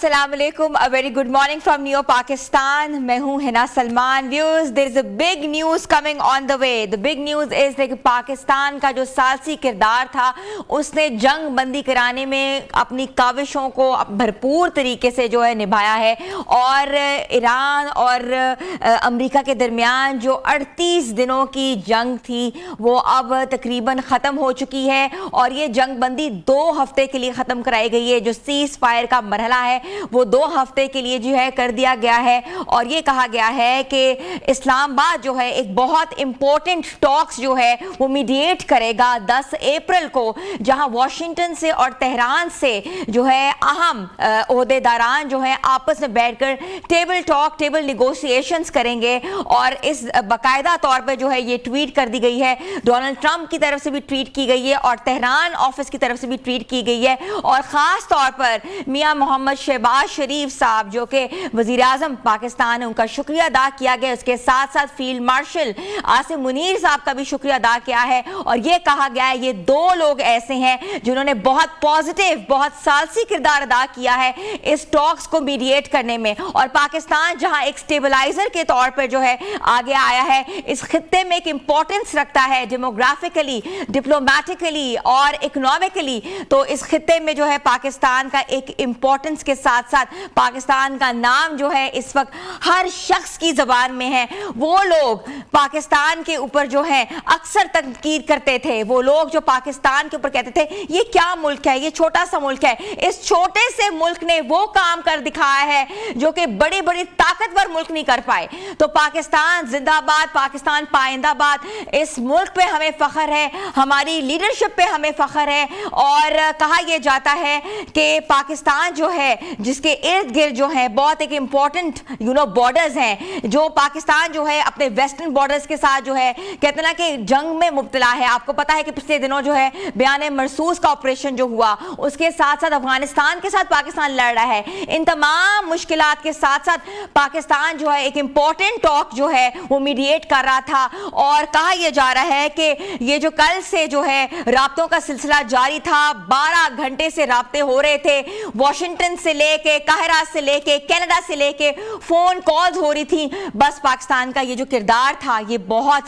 अस्सलाम वालेकुम, a very good morning from new Pakistan. मैं हूं Hina Salman. Viewers, there is a big news coming on the way. The big news is कि पाकिस्तान का जो सालसी किरदार था उसने जंग बंदी कराने में अपनी काविशों को भरपूर तरीके से जो है निभाया है और ईरान और अमेरिका के दरमियान जो 38 दिनों की जंग थी वो अब तकरीबन ख़त्म हो चुकी है और ये जंग बंदी 2 हफ्ते के लिए ख़त्म कराई गई है। जो सीज फायर का मरहला है वो 2 हफ्ते के लिए जो है कर दिया गया है और ये कहा गया है कि इस्लामाबाद जो है एक बहुत इंपॉर्टेंट टॉक्स जो है वो मीडिएट करेगा 10 अप्रैल को, जहां वॉशिंगटन से और तेहरान से जो है अहम ओहदेदारान जो है आपस में बैठकर टेबल निगोशिएशंस करेंगे। और इस बाकायदा तौर पर जो है ये ट्वीट कर दी गई है, डोनाल्ड ट्रंप की तरफ से भी ट्वीट की गई है और तेहरान ऑफिस की तरफ से भी ट्वीट की गई है। और ख़ास तौर पर मियां मोहम्मद शहबाज शरीफ साहब जो कि वज़ीर-ए-आज़म पाकिस्तान है उनका शुक्रिया अदा किया गया। उसके साथ साथ फील्ड मार्शल आसिम मुनीर साहब का भी शुक्रिया अदा किया है और ये कहा गया है ये 2 लोग ऐसे हैं जिन्होंने बहुत पॉजिटिव, बहुत सालसी किरदार अदा किया है इस टॉक्स को मीडिएट करने में। और पाकिस्तान जहां एक स्टेबलाइजर के तौर पर जो है आगे आया है, इस खित्ते में एक इंपॉर्टेंस रखता है डेमोग्राफिकली, डिप्लोमेटिकली और इकोनॉमिकली, तो इस खित्ते में जो है पाकिस्तान का एक इंपॉर्टेंस के साथ साथ पाकिस्तान का नाम जो है इस वक्त हर शख्स की जबान में है। वो लोग पाकिस्तान के ऊपर जो है अक्सर तनकीद करते थे, वो लोग जो पाकिस्तान के ऊपर कहते थे ये क्या मुल्क है, ये छोटा सा मुल्क है, इस छोटे से मुल्क ने वो काम कर दिखाया है जो कि बड़े बड़े ताकतवर मुल्क नहीं कर पाए। तो पाकिस्तान जिंदाबाद, पाकिस्तान पाइंदाबाद, इस मुल्क पे हमें फख्र है, हमारी लीडरशिप पे हमें फख्र है। और कहा यह जाता है कि पाकिस्तान जो है जिसके इर्द गिर्द जो है बहुत एक इंपॉर्टेंट बॉर्डर्स हैं, जो पाकिस्तान जो है अपने वेस्टर्न बॉर्डर्स के साथ जो है कहते ना कि जंग में मुब्तला है। आपको पता है कि पिछले दिनों जो है बयान मरसूस का ऑपरेशन जो हुआ, उसके साथ साथ अफगानिस्तान के साथ पाकिस्तान लड़ रहा है। इन तमाम मुश्किलात के साथ साथ पाकिस्तान जो है एक इंपॉर्टेंट टॉक जो है वो मीडिएट कर रहा था। और कहा यह जा रहा है कि ये जो कल से जो है राब्तों का सिलसिला जारी था, 12 घंटे से राब्ते हो रहे थे, वॉशिंगटन से लेके, काहिरा से लेके, कनाडा से लेके फोन कॉल्स हो रही थी। बस पाकिस्तान का ये जो किरदार था ये बहुत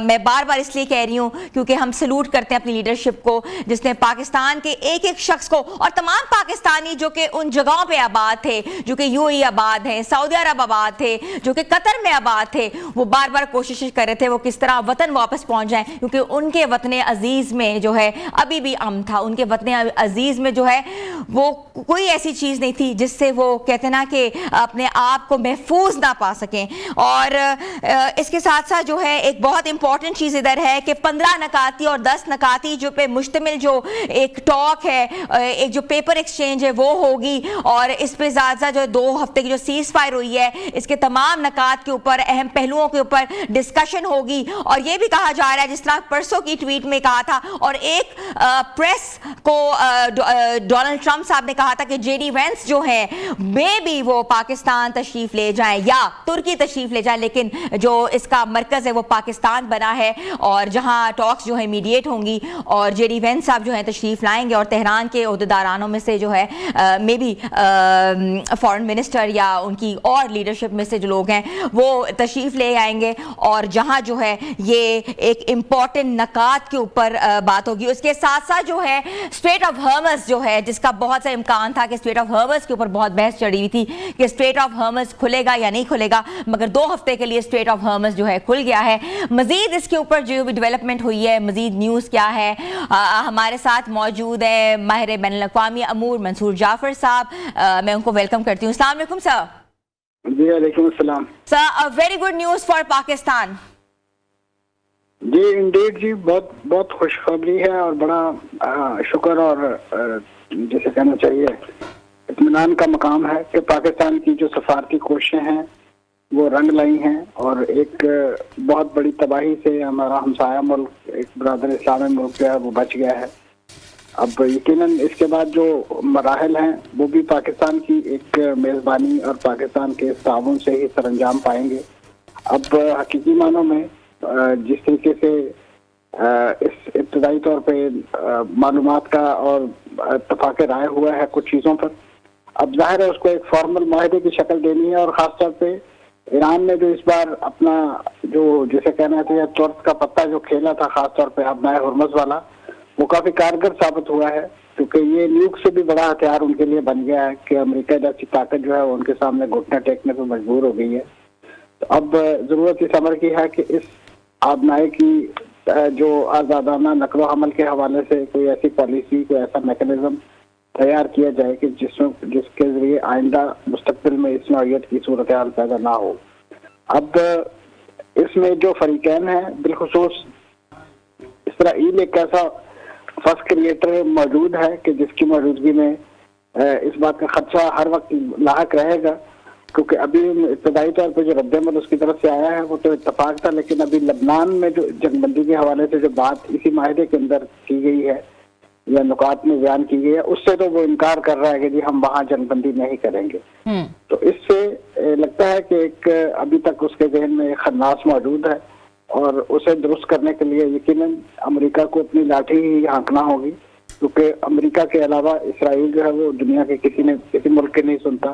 मैं बार बार इसलिए कह रही हूँ क्योंकि हम सलूट करते हैं अपनी लीडरशिप को जिसने पाकिस्तान के एक एक शख्स को और तमाम पाकिस्तानी जो कि उन जगहों पे आबाद थे, जो कि यूएई आबाद हैं, सऊदी अरब आबाद थे, जो कि कतर में आबाद थे, वो बार बार कोशिश कर रहे थे वो किस तरह वतन वापस पहुंच जाएं, क्योंकि उनके वतन अजीज में जो है अभी भी अमन था। उनके वतन अजीज में जो है वो कोई ऐसी चीज नहीं थी जिससे वो कहते ना कि अपने आप को महफूज ना पा सकें। और इसके साथ साथ जो है एक बहुत इंपॉर्टेंट चीज इधर है कि 15 नकाती और 10 नकाती जो पे मुश्तमिल जो एक टॉक है, एक जो पेपर एक्सचेंज है वो होगी। और इस पे ज़्यादा जो 2 हफ्ते की जो सीज फायर हुई है इसके तमाम नकात के ऊपर, अहम पहलुओं के ऊपर डिस्कशन होगी। और ये भी कहा जा रहा है जिस तरह परसों की ट्वीट में कहा था और एक प्रेस को डोनाल्ड ट्रंप साहब ने कहा था कि जेडी वेंस जो है मे भी वो पाकिस्तान तशरीफ ले जाएं या तुर्की तशरीफ ले जाएं, लेकिन जो इसका मरकज है वो पाकिस्तान बना है और जहां टॉक्स जो है मीडिएट होंगी और जेडी वेंस साहब जो है तशरीफ लाएंगे और तेहरान के ओहदेदारानों में से जो है मे बी फॉरेन मिनिस्टर या उनकी और लीडरशिप में से जो लोग हैं वो तशरीफ ले आएंगे और जहां जो है ये एक इंपॉर्टेंट नकात के ऊपर बात होगी। उसके साथ साथ जो है स्ट्रेट ऑफ हॉर्मज़ जो है जिसका बहुत सा इम्कान था कि स्ट्रेट ऑफ हॉर्मज़ के ऊपर बहुत बहस चढ़ी हुई थी कि स्ट्रेट ऑफ हॉर्मज़ खुलेगा या नहीं खुलेगा, मगर 2 हफ्ते के लिए स्ट्रेट ऑफ हॉर्मज़ जो है खुल गया है। मजीद इसके ऊपर जो भी डेवलपमेंट हुई है, मजीद न्यूज़ क्या है, हमारे साथ मौजूद है माहिर बैनुल अक़वामी अमूर मंसूर जाफर साहब। मैं उनको वेलकम करती हूँ। अस्सलाम वालेकुम सर। जी वालेकुम अस्सलाम sir, a very good news for Pakistan. जी इंडीड जी, बहुत बहुत खुशखबरी है और बड़ा शुक्र और जैसे कहना चाहिए इत्मीनान का मकाम है कि पाकिस्तान की जो सफारती कोशिशें हैं वो रंग लाई हैं और एक बहुत बड़ी तबाही से हमारा हमसाया मुल्क, एक बरादर इस्लामी मुल्क जो है वो बच गया है। अब यकीनन इसके बाद जो मराहल हैं वो भी पाकिस्तान की एक मेज़बानी और पाकिस्तान के ताउन से ही सरअंजाम पाएंगे। अब हकीकी मानों में जिस तरीके से इस इब्तदाई तौर पे मालूमात का और इत्तफाक़ राय हुआ है कुछ चीज़ों पर, अब जाहिर है उसको एक फॉर्मल माहदे की शक्ल देनी है, और खासतौर पे ईरान ने जो इस बार अपना जो जिसे कहना चाहिए तुर्क का पत्ता जो खेला था, खासतौर पे अपना हुर्मुज़ वाला, वो काफी कारगर साबित हुआ है, क्योंकि ये न्यूक से भी बड़ा हथियार उनके लिए बन गया है कि अमेरिका जैसी ताकत जो है वो उनके सामने घुटने टेकने पर मजबूर हो गई है। तो अब जरूरत इस अमर की है कि इस आबनाई की जो आजादाना नकलो हमल के हवाले से कोई ऐसी पॉलिसी, कोई ऐसा मैकेनिज्म तैयार किया जाए कि जिसके जरिए आइंदा मुस्तकबिल में इस नौयत की सूरत हाल पैदा ना हो। अब इसमें जो फरीकैन है, बिलखुसूस इसराइल एक ऐसा फर्स्ट क्रिएटर मौजूद है कि जिसकी मौजूदगी में इस बात का खदशा हर वक्त लाहक रहेगा, क्योंकि अभी इब्तदाई तौर पर जो रद्दमल उसकी तरफ से आया है वो तो इत्तफाक था, लेकिन अभी लबनान में जो जंगबंदी के हवाले से जो बात इसी माहिदे के अंदर की गई है या नुकात में बयान की गई है, उससे तो वो इनकार कर रहा है कि जी हम वहाँ जंगबंदी नहीं करेंगे। तो इससे लगता है कि एक अभी तक उसके जहन में एक खन्नास मौजूद है, और उसे दुरुस्त करने के लिए यकीनन अमेरिका को अपनी लाठी ही हाँकना होगी, क्योंकि अमेरिका के अलावा इसराइल जो है वो दुनिया के किसी मुल्क के नहीं सुनता,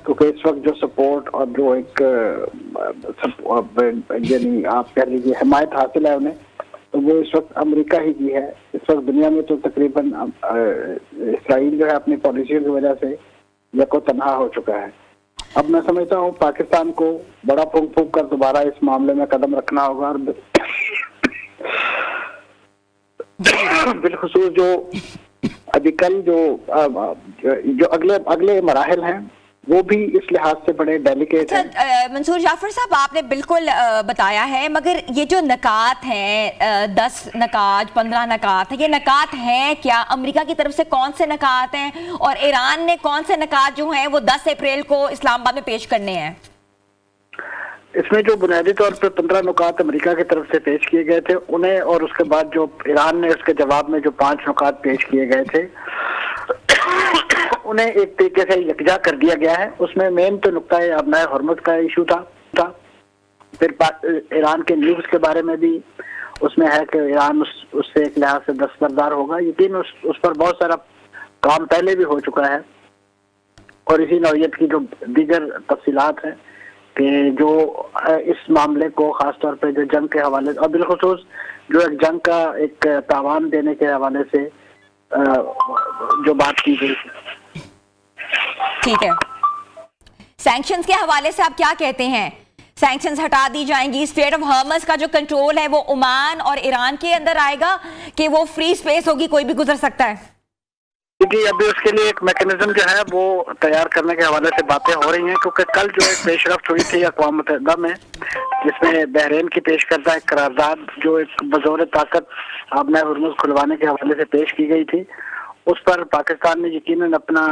क्योंकि इस वक्त जो सपोर्ट और जो एक यानी आप कह लीजिए हिमायत हासिल है उन्हें, तो वो इस वक्त अमेरिका ही की है। इस वक्त दुनिया में तो तकरीबन इसराइल जो है अपनी पॉलिसियों की वजह से यको तनहा हो चुका है। अब मैं समझता हूँ पाकिस्तान को बड़ा फूंक फूंक कर दोबारा इस मामले में कदम रखना होगा, और बिलखुसूस जो अभी कल जो अगले मराहल हैं वो भी इस लिहाज से बड़े डेलिकेट हैं। मंसूर जाफर साहब, आपने बिल्कुल बताया है, मगर ये जो नकात हैं 10 नकात 15 नकात है, ये नकात हैं क्या? अमेरिका की तरफ से कौन से नकात हैं, और ईरान ने कौन से नकात जो हैं वो 10 अप्रैल को इस्लामाबाद में पेश करने हैं? इसमें जो बुनियादी तौर पर 15 नुकात अमेरिका की तरफ से पेश किए गए थे उन्हें, और उसके बाद जो ईरान ने उसके जवाब में जो 5 नुकात पेश किए गए थे उन्हें एक तरीके से यकजा कर दिया गया है। उसमें मेन तो नुकता अपना हुर्मुज़ का इशू था। फिर ईरान के न्यूज़ के बारे में भी उसमें है कि ईरान उससे एक लिहाज से दस्तबरदार होगा। यकीन उस पर बहुत सारा काम पहले भी हो चुका है, और इसी नौयत की जो दीगर तफसीलात हैं कि जो इस मामले को खासतौर पे जो जंग के हवाले और बिलखुसूस जो एक जंग का एक तावान देने के हवाले से जो बात की गई। ठीक है, सैंक्शंस के हवाले से आप क्या कहते हैं? सैंक्शंस हटा दी जाएंगी, स्ट्रेट ऑफ हॉर्मज़ का जो कंट्रोल है वो ओमान और ईरान के अंदर आएगा कि वो फ्री स्पेस होगी, कोई भी गुजर सकता है? जी, अभी उसके लिए एक मैकेनिज्म जो है वो तैयार करने के हवाले से बातें हो रही हैं, क्योंकि कल जो एक पेशरफ्त हुई थी अक़वाम मुत्तहिदा में, जिसमें बहरीन की पेश करदा एक करारदाद जो एक बज़ौर ताकत अपना हुर्मुज़ खुलवाने के हवाले से पेश की गई थी, उस पर पाकिस्तान ने यकीनन अपना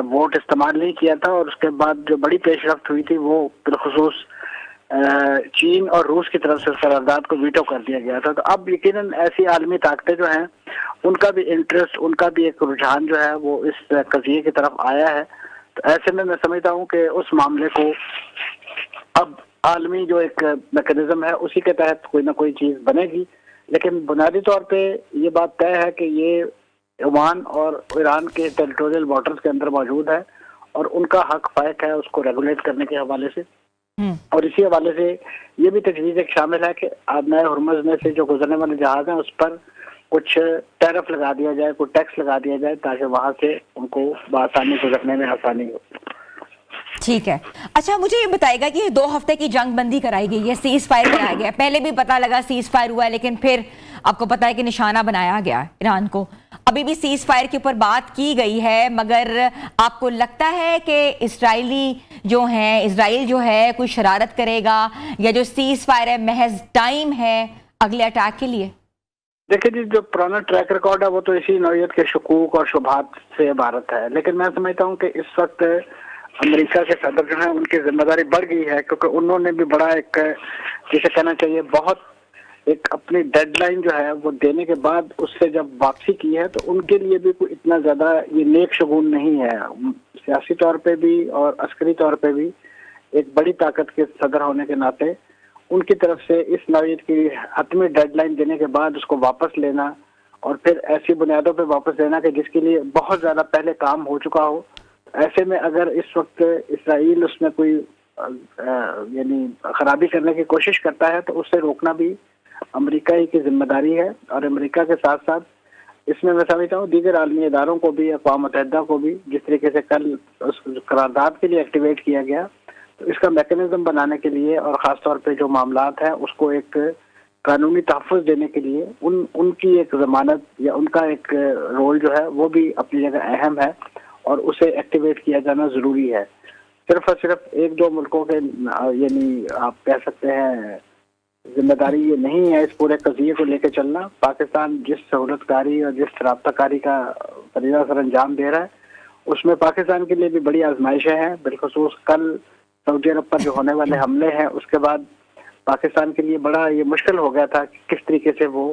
वोट इस्तेमाल नहीं किया था, और उसके बाद जो बड़ी पेशरफ्त हुई थी वो बिलखुसूस चीन और रूस की तरफ से करारदाद को वीटो कर दिया गया था। तो अब यकीनन ऐसी आलमी ताकतें जो हैं उनका भी इंटरेस्ट, उनका भी एक रुझान जो है वो इस कज़िये की तरफ आया है। तो ऐसे में मैं समझता हूँ कि उस मामले को अब आलमी जो एक मैकेनिज्म है उसी के तहत कोई ना कोई चीज़ बनेगी, लेकिन बुनियादी तौर पे ये बात तय है कि ये ओमान और ईरान के टेरिटोरियल वाटर्स के अंदर मौजूद है, और उनका हक फायक है उसको रेगुलेट करने के हवाले से। और इसी हवाले से ये भी तजवीज़ एक शामिल है कि आबनाए हुर्मुज़ में से जो गुजरने वाले जहाज हैं उस पर कुछ टैरिफ लगा दिया जाए, कोई टैक्स लगा दिया जाए, ताकि वहाँ से उनको बआसानी गुजरने में आसानी हो। ठीक है, अच्छा मुझे ये बताएगा कि 2 हफ्ते की जंग बंदी कराई गई है, सीज फायर कराया गया, पहले भी पता लगा सीज फायर हुआ है, लेकिन फिर आपको पता है कि निशाना बनाया गया ईरान को। अभी भी सीज फायर के ऊपर बात की गई है, मगर आपको लगता है कि इजराइल जो है कोई शरारत करेगा, या जो सीज फायर है महज टाइम है अगले अटैक के लिए? देखिए जी, जो पुराना ट्रैक रिकॉर्ड है वो तो इसी नौयत के शकूक और शुबहात से इबारत है, लेकिन मैं समझता हूँ कि इस वक्त अमेरिका के सदर जो है उनकी जिम्मेदारी बढ़ गई है, क्योंकि उन्होंने भी बड़ा एक जिसे कहना चाहिए बहुत एक अपनी डेडलाइन जो है वो देने के बाद उससे जब वापसी की है, तो उनके लिए भी कोई इतना ज्यादा ये नेक शगुन नहीं है। सियासी तौर पे भी और अस्करी तौर पे भी एक बड़ी ताकत के सदर होने के नाते उनकी तरफ से इस नौयत की हतमी डेडलाइन देने के बाद उसको वापस लेना, और फिर ऐसी बुनियादों पे वापस लेना कि जिसके लिए बहुत ज्यादा पहले काम हो चुका हो, ऐसे में अगर इस वक्त इसराइल उसमें कोई यानी खराबी करने की कोशिश करता है तो उससे रोकना भी अमेरिका ही की जिम्मेदारी है। और अमेरिका के साथ साथ इसमें मैं समझता हूँ दीगर आलमी इदारों को भी, अक़वाम मुत्तहिदा को भी, जिस तरीके से कल उस करारदाद के लिए एक्टिवेट किया गया, तो इसका मैकेनिज्म बनाने के लिए और ख़ासतौर पे जो मामलात हैं उसको एक कानूनी तहफ़्फ़ुज़ देने के लिए उनकी एक ज़मानत या उनका एक रोल जो है वो भी अपनी जगह अहम है और उसे एक्टिवेट किया जाना ज़रूरी है। सिर्फ और सिर्फ एक दो मुल्कों के यानी आप कह सकते हैं जिम्मेदारी ये नहीं है इस पूरे कज़िये को लेकर चलना। पाकिस्तान जिस सहूलतकारी और जिस रब्ताकारी का फरीदा सर अंजाम दे रहा है उसमें पाकिस्तान के लिए भी बड़ी आजमाइशें हैं। बिलखुसूस कल सऊदी अरब पर जो होने वाले हमले हैं उसके बाद पाकिस्तान के लिए बड़ा ये मुश्किल हो गया था कि किस तरीके से वो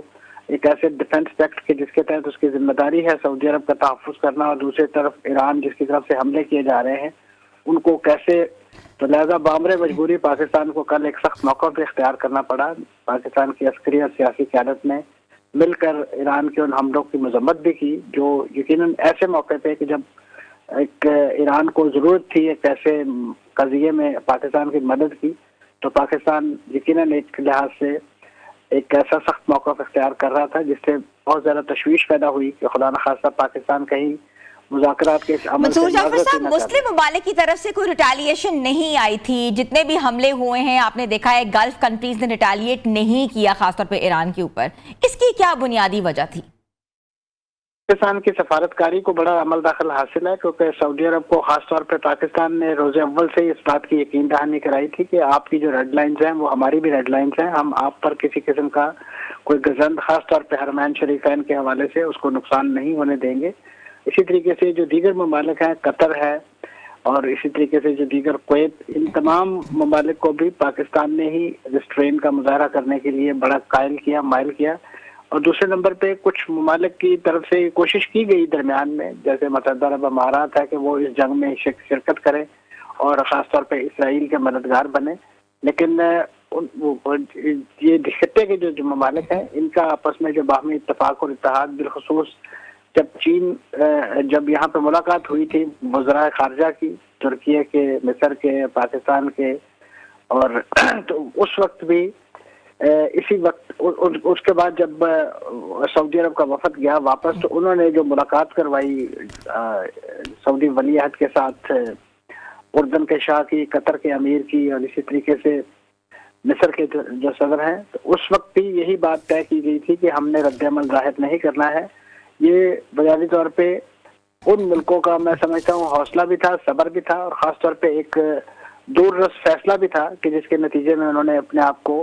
एक ऐसे डिफेंस एक्ट के जिसके तहत उसकी जिम्मेदारी है सऊदी अरब का तहफ़्फ़ुज़ करना और दूसरी तरफ ईरान जिसकी तरफ से हमले किए जा रहे हैं उनको कैसे, तो लिहाजा बामरे मजबूरी पाकिस्तान को कल एक सख्त मौका पे इख्तियार करना पड़ा। पाकिस्तान की अस्करी और सियासी क़यादत ने मिलकर ईरान के उन हमलों की मजम्मत भी की जो यकीनन ऐसे मौके पे कि जब एक ईरान को ज़रूरत थी एक ऐसे कज़िये में पाकिस्तान की मदद की, तो पाकिस्तान यकीनन एक लिहाज से एक ऐसा सख्त मौका इख्तियार कर रहा था जिससे बहुत ज़्यादा तशवीश पैदा हुई कि खुदा न खास्ता पाकिस्तान कहीं मुज़ाकरात के इस अमल मंसूर से जाफर माज़रत साहब, न मुस्लिम ममालिक की तरफ से कोई रिटेलिएशन नहीं आई थी। जितने भी हमले हुए हैं आपने देखा है गल्फ कंट्रीज ने रिटेलिएट नहीं किया, खासतौर पे ईरान के ऊपर। इसकी क्या बुनियादी वजह थी? पाकिस्तान की सफारतकारी को बड़ा अमल दाखिल हासिल है क्योंकि सऊदी अरब को खासतौर पर पाकिस्तान ने रोज़े अव्वल से इस बात की यकीन दहानी कराई थी कि आपकी जो रेड लाइन्स हैं वो हमारी भी रेड लाइन्स हैं। हम आप पर किसी किस्म का कोई गजंद खासतौर पर हरमैन शरीफैन के हवाले से उसको नुकसान नहीं होने देंगे। इसी तरीके से जो दीगर ममालिक हैं, कतर है और इसी तरीके से जो दीगर कुवैत, इन तमाम ममालिक को भी पाकिस्तान ने ही रिस्ट्रेन का मुजाहरा करने के लिए बड़ा कायल किया, माइल किया। और दूसरे नंबर पे कुछ ममालिक की तरफ से कोशिश की गई दरमियान में, जैसे मुत्तहिदा अरब अमारात है कि वो इस जंग में शिरकत करें और ख़ासतौर पे इसराइल के मददगार बने, लेकिन ये खत्ते के जो ममालिक हैं इनका आपस में जो बाहमी इत्तफाक और इत्तेहाद, बिलखुसूस जब चीन जब यहाँ पे मुलाकात हुई थी वज़राए ख़ारजा की, तुर्की के, मिस्र के, पाकिस्तान के, और तो उस वक्त भी इसी वक्त उसके बाद जब सऊदी अरब का वफद गया वापस, तो उन्होंने जो मुलाकात करवाई सऊदी वली अहद के साथ, उर्दन के शाह की, कतर के अमीर की और इसी तरीके से मिस्र के जो सदर हैं, तो उस वक्त भी यही बात तय की गई थी कि हमने रद्द-ए-अमल ज़ाहिर नहीं करना है। ये बुनियादी तौर पे उन मुल्कों का मैं समझता हूँ हौसला भी था, सब्र भी था और ख़ास तौर पे एक दूररस फैसला भी था कि जिसके नतीजे में उन्होंने अपने आप को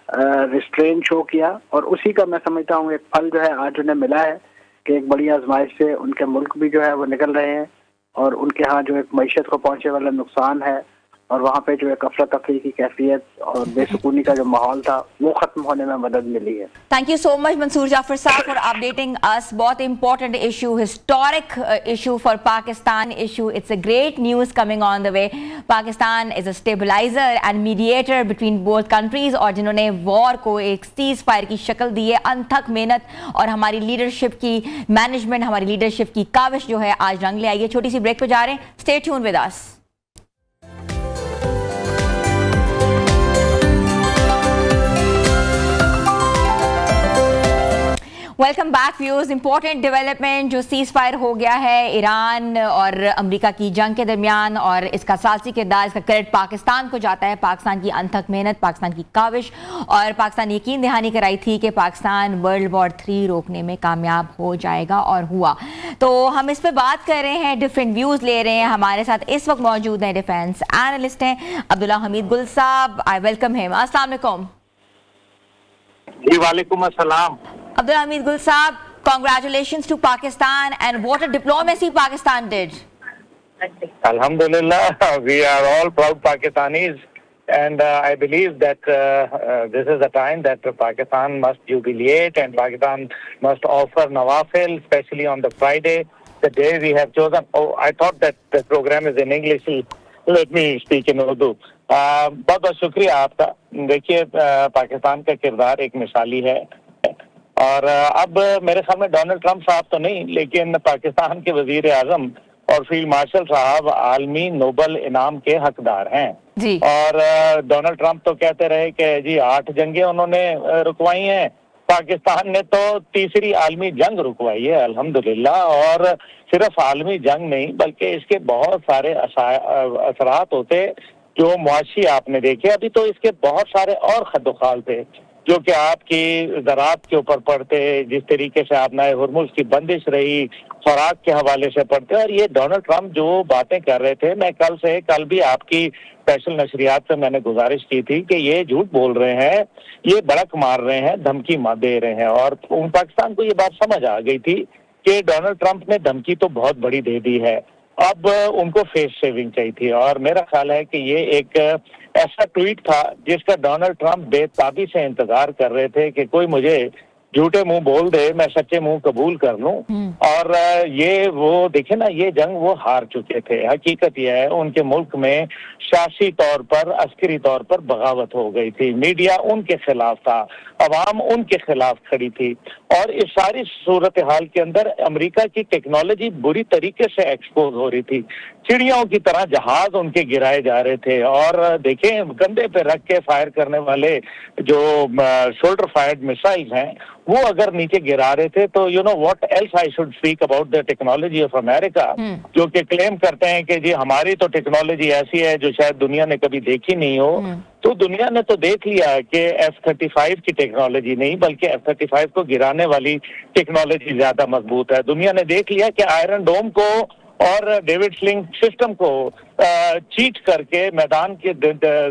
रिस्ट्रेन शो किया। और उसी का मैं समझता हूँ एक फल जो है आज उन्हें मिला है कि एक बड़ी आजमाइश से उनके मुल्क भी जो है वो निकल रहे हैं और उनके यहाँ जो एक मईशत को पहुँचने वाला नुकसान है और वहाँ पे जो एक अफरा तफरी की कैफियत और बेसुकूनी का जो माहौल था वो खत्म होने में मदद मिली है। Thank you so much Mansoor Jafar साहब फॉर अपडेटिंग अस। बहुत important issue, historic issue for Pakistan issue. It's a great news coming on the way. Pakistan is a stabiliser and mediator between both countries और जिन्होंने वॉर को एक सीज फायर की शक्ल दी है। अनथक मेहनत और हमारी लीडरशिप की मैनेजमेंट, हमारी लीडरशिप की काविश जो है आज रंग ले आई है। छोटी सी ब्रेक पे जा रहे हैं, stay tune with us. Welcome back viewers. Important development जो सीज फायर हो गया है ईरान और अमेरिका की जंग के दरमियान, और इसका सालसी किरदार, इसका क्रेडिट पाकिस्तान को जाता है। पाकिस्तान की अनथक मेहनत, पाकिस्तान की काविश, और पाकिस्तान ने यकीन दहानी कराई थी कि पाकिस्तान वर्ल्ड वॉर 3 रोकने में कामयाब हो जाएगा और हुआ। तो हम इस पर बात कर रहे हैं, डिफरेंट व्यूज ले रहे हैं। हमारे साथ इस वक्त मौजूद हैं डिफेंस एनालिस्ट हैं अब्दुल्ला हमीद गुल साहब। I welcome him. अस्सलाम वालेकुम। जी वालेकुम अस्सलाम। Abdul Hamid Gul Saab, congratulations to Pakistan and what a diplomacy Pakistan did. Alhamdulillah, we are all proud Pakistanis and I believe that this is the time that Pakistan must jubilate and Pakistan must offer nawafil, especially on the Friday, the day we have chosen. Oh, I thought that the program is in English. Let me speak in Urdu. बहुत बहुत शुक्रिया आपका। देखिए पाकिस्तान का किरदार एक मिसाली है और अब मेरे ख्याल में डोनाल्ड ट्रंप साहब तो नहीं, लेकिन पाकिस्तान के वजीर आजम और फील्ड मार्शल साहब आलमी नोबल इनाम के हकदार हैं। जी। और डोनाल्ड ट्रंप तो कहते रहे कि जी 8 जंगें उन्होंने रुकवाई हैं, पाकिस्तान ने तो तीसरी आलमी जंग रुकवाई है अल्हम्दुलिल्लाह। और सिर्फ आलमी जंग नहीं बल्कि इसके बहुत सारे असरात होते जो मुआशी आपने देखे। अभी तो इसके बहुत सारे और खद्दोखाल थे जो कि आपकी ज़रात के ऊपर पड़ते, जिस तरीके से आपने हुर्मुज़ की बंदिश रही, खुराक के हवाले से पड़ते। और ये डोनाल्ड ट्रंप जो बातें कर रहे थे, मैं कल भी आपकी स्पेशल नशरियात से मैंने गुजारिश की थी कि ये झूठ बोल रहे हैं, ये भड़क मार रहे हैं, धमकी दे रहे हैं। और पाकिस्तान को ये बात समझ आ गई थी कि डोनाल्ड ट्रंप ने धमकी तो बहुत बड़ी दे दी है, अब उनको फेस सेविंग चाहिए थी। और मेरा ख्याल है कि ये एक ऐसा ट्वीट था जिसका डोनाल्ड ट्रंप बेताबी से इंतजार कर रहे थे कि कोई मुझे झूठे मुंह बोल दे, मैं सच्चे मुंह कबूल कर लूं। और ये वो देखे ना, ये जंग वो हार चुके थे। हकीकत यह है उनके मुल्क में सियासी तौर पर, अस्करी तौर पर बगावत हो गई थी, मीडिया उनके खिलाफ था, अवाम उनके खिलाफ खड़ी थी। और इस सारी सूरत हाल के अंदर अमेरिका की टेक्नोलॉजी बुरी तरीके से एक्सपोज हो रही थी, चिड़ियों की तरह जहाज उनके गिराए जा रहे थे। और देखें, कंधे पे रख के फायर करने वाले जो शोल्डर फायर्ड मिसाइल हैं वो अगर नीचे गिरा रहे थे, तो you know what else I should speak about the technology of America, जो कि क्लेम करते हैं कि जी हमारी तो टेक्नोलॉजी ऐसी है जो शायद दुनिया ने कभी देखी नहीं हो। तो दुनिया ने तो देख लिया कि F-35 की टेक्नोलॉजी नहीं बल्कि F-35 को गिराने वाली टेक्नोलॉजी ज्यादा मजबूत है। दुनिया ने देख लिया कि आयरन डोम को और डेविड स्लिंग सिस्टम को चीट करके मैदान के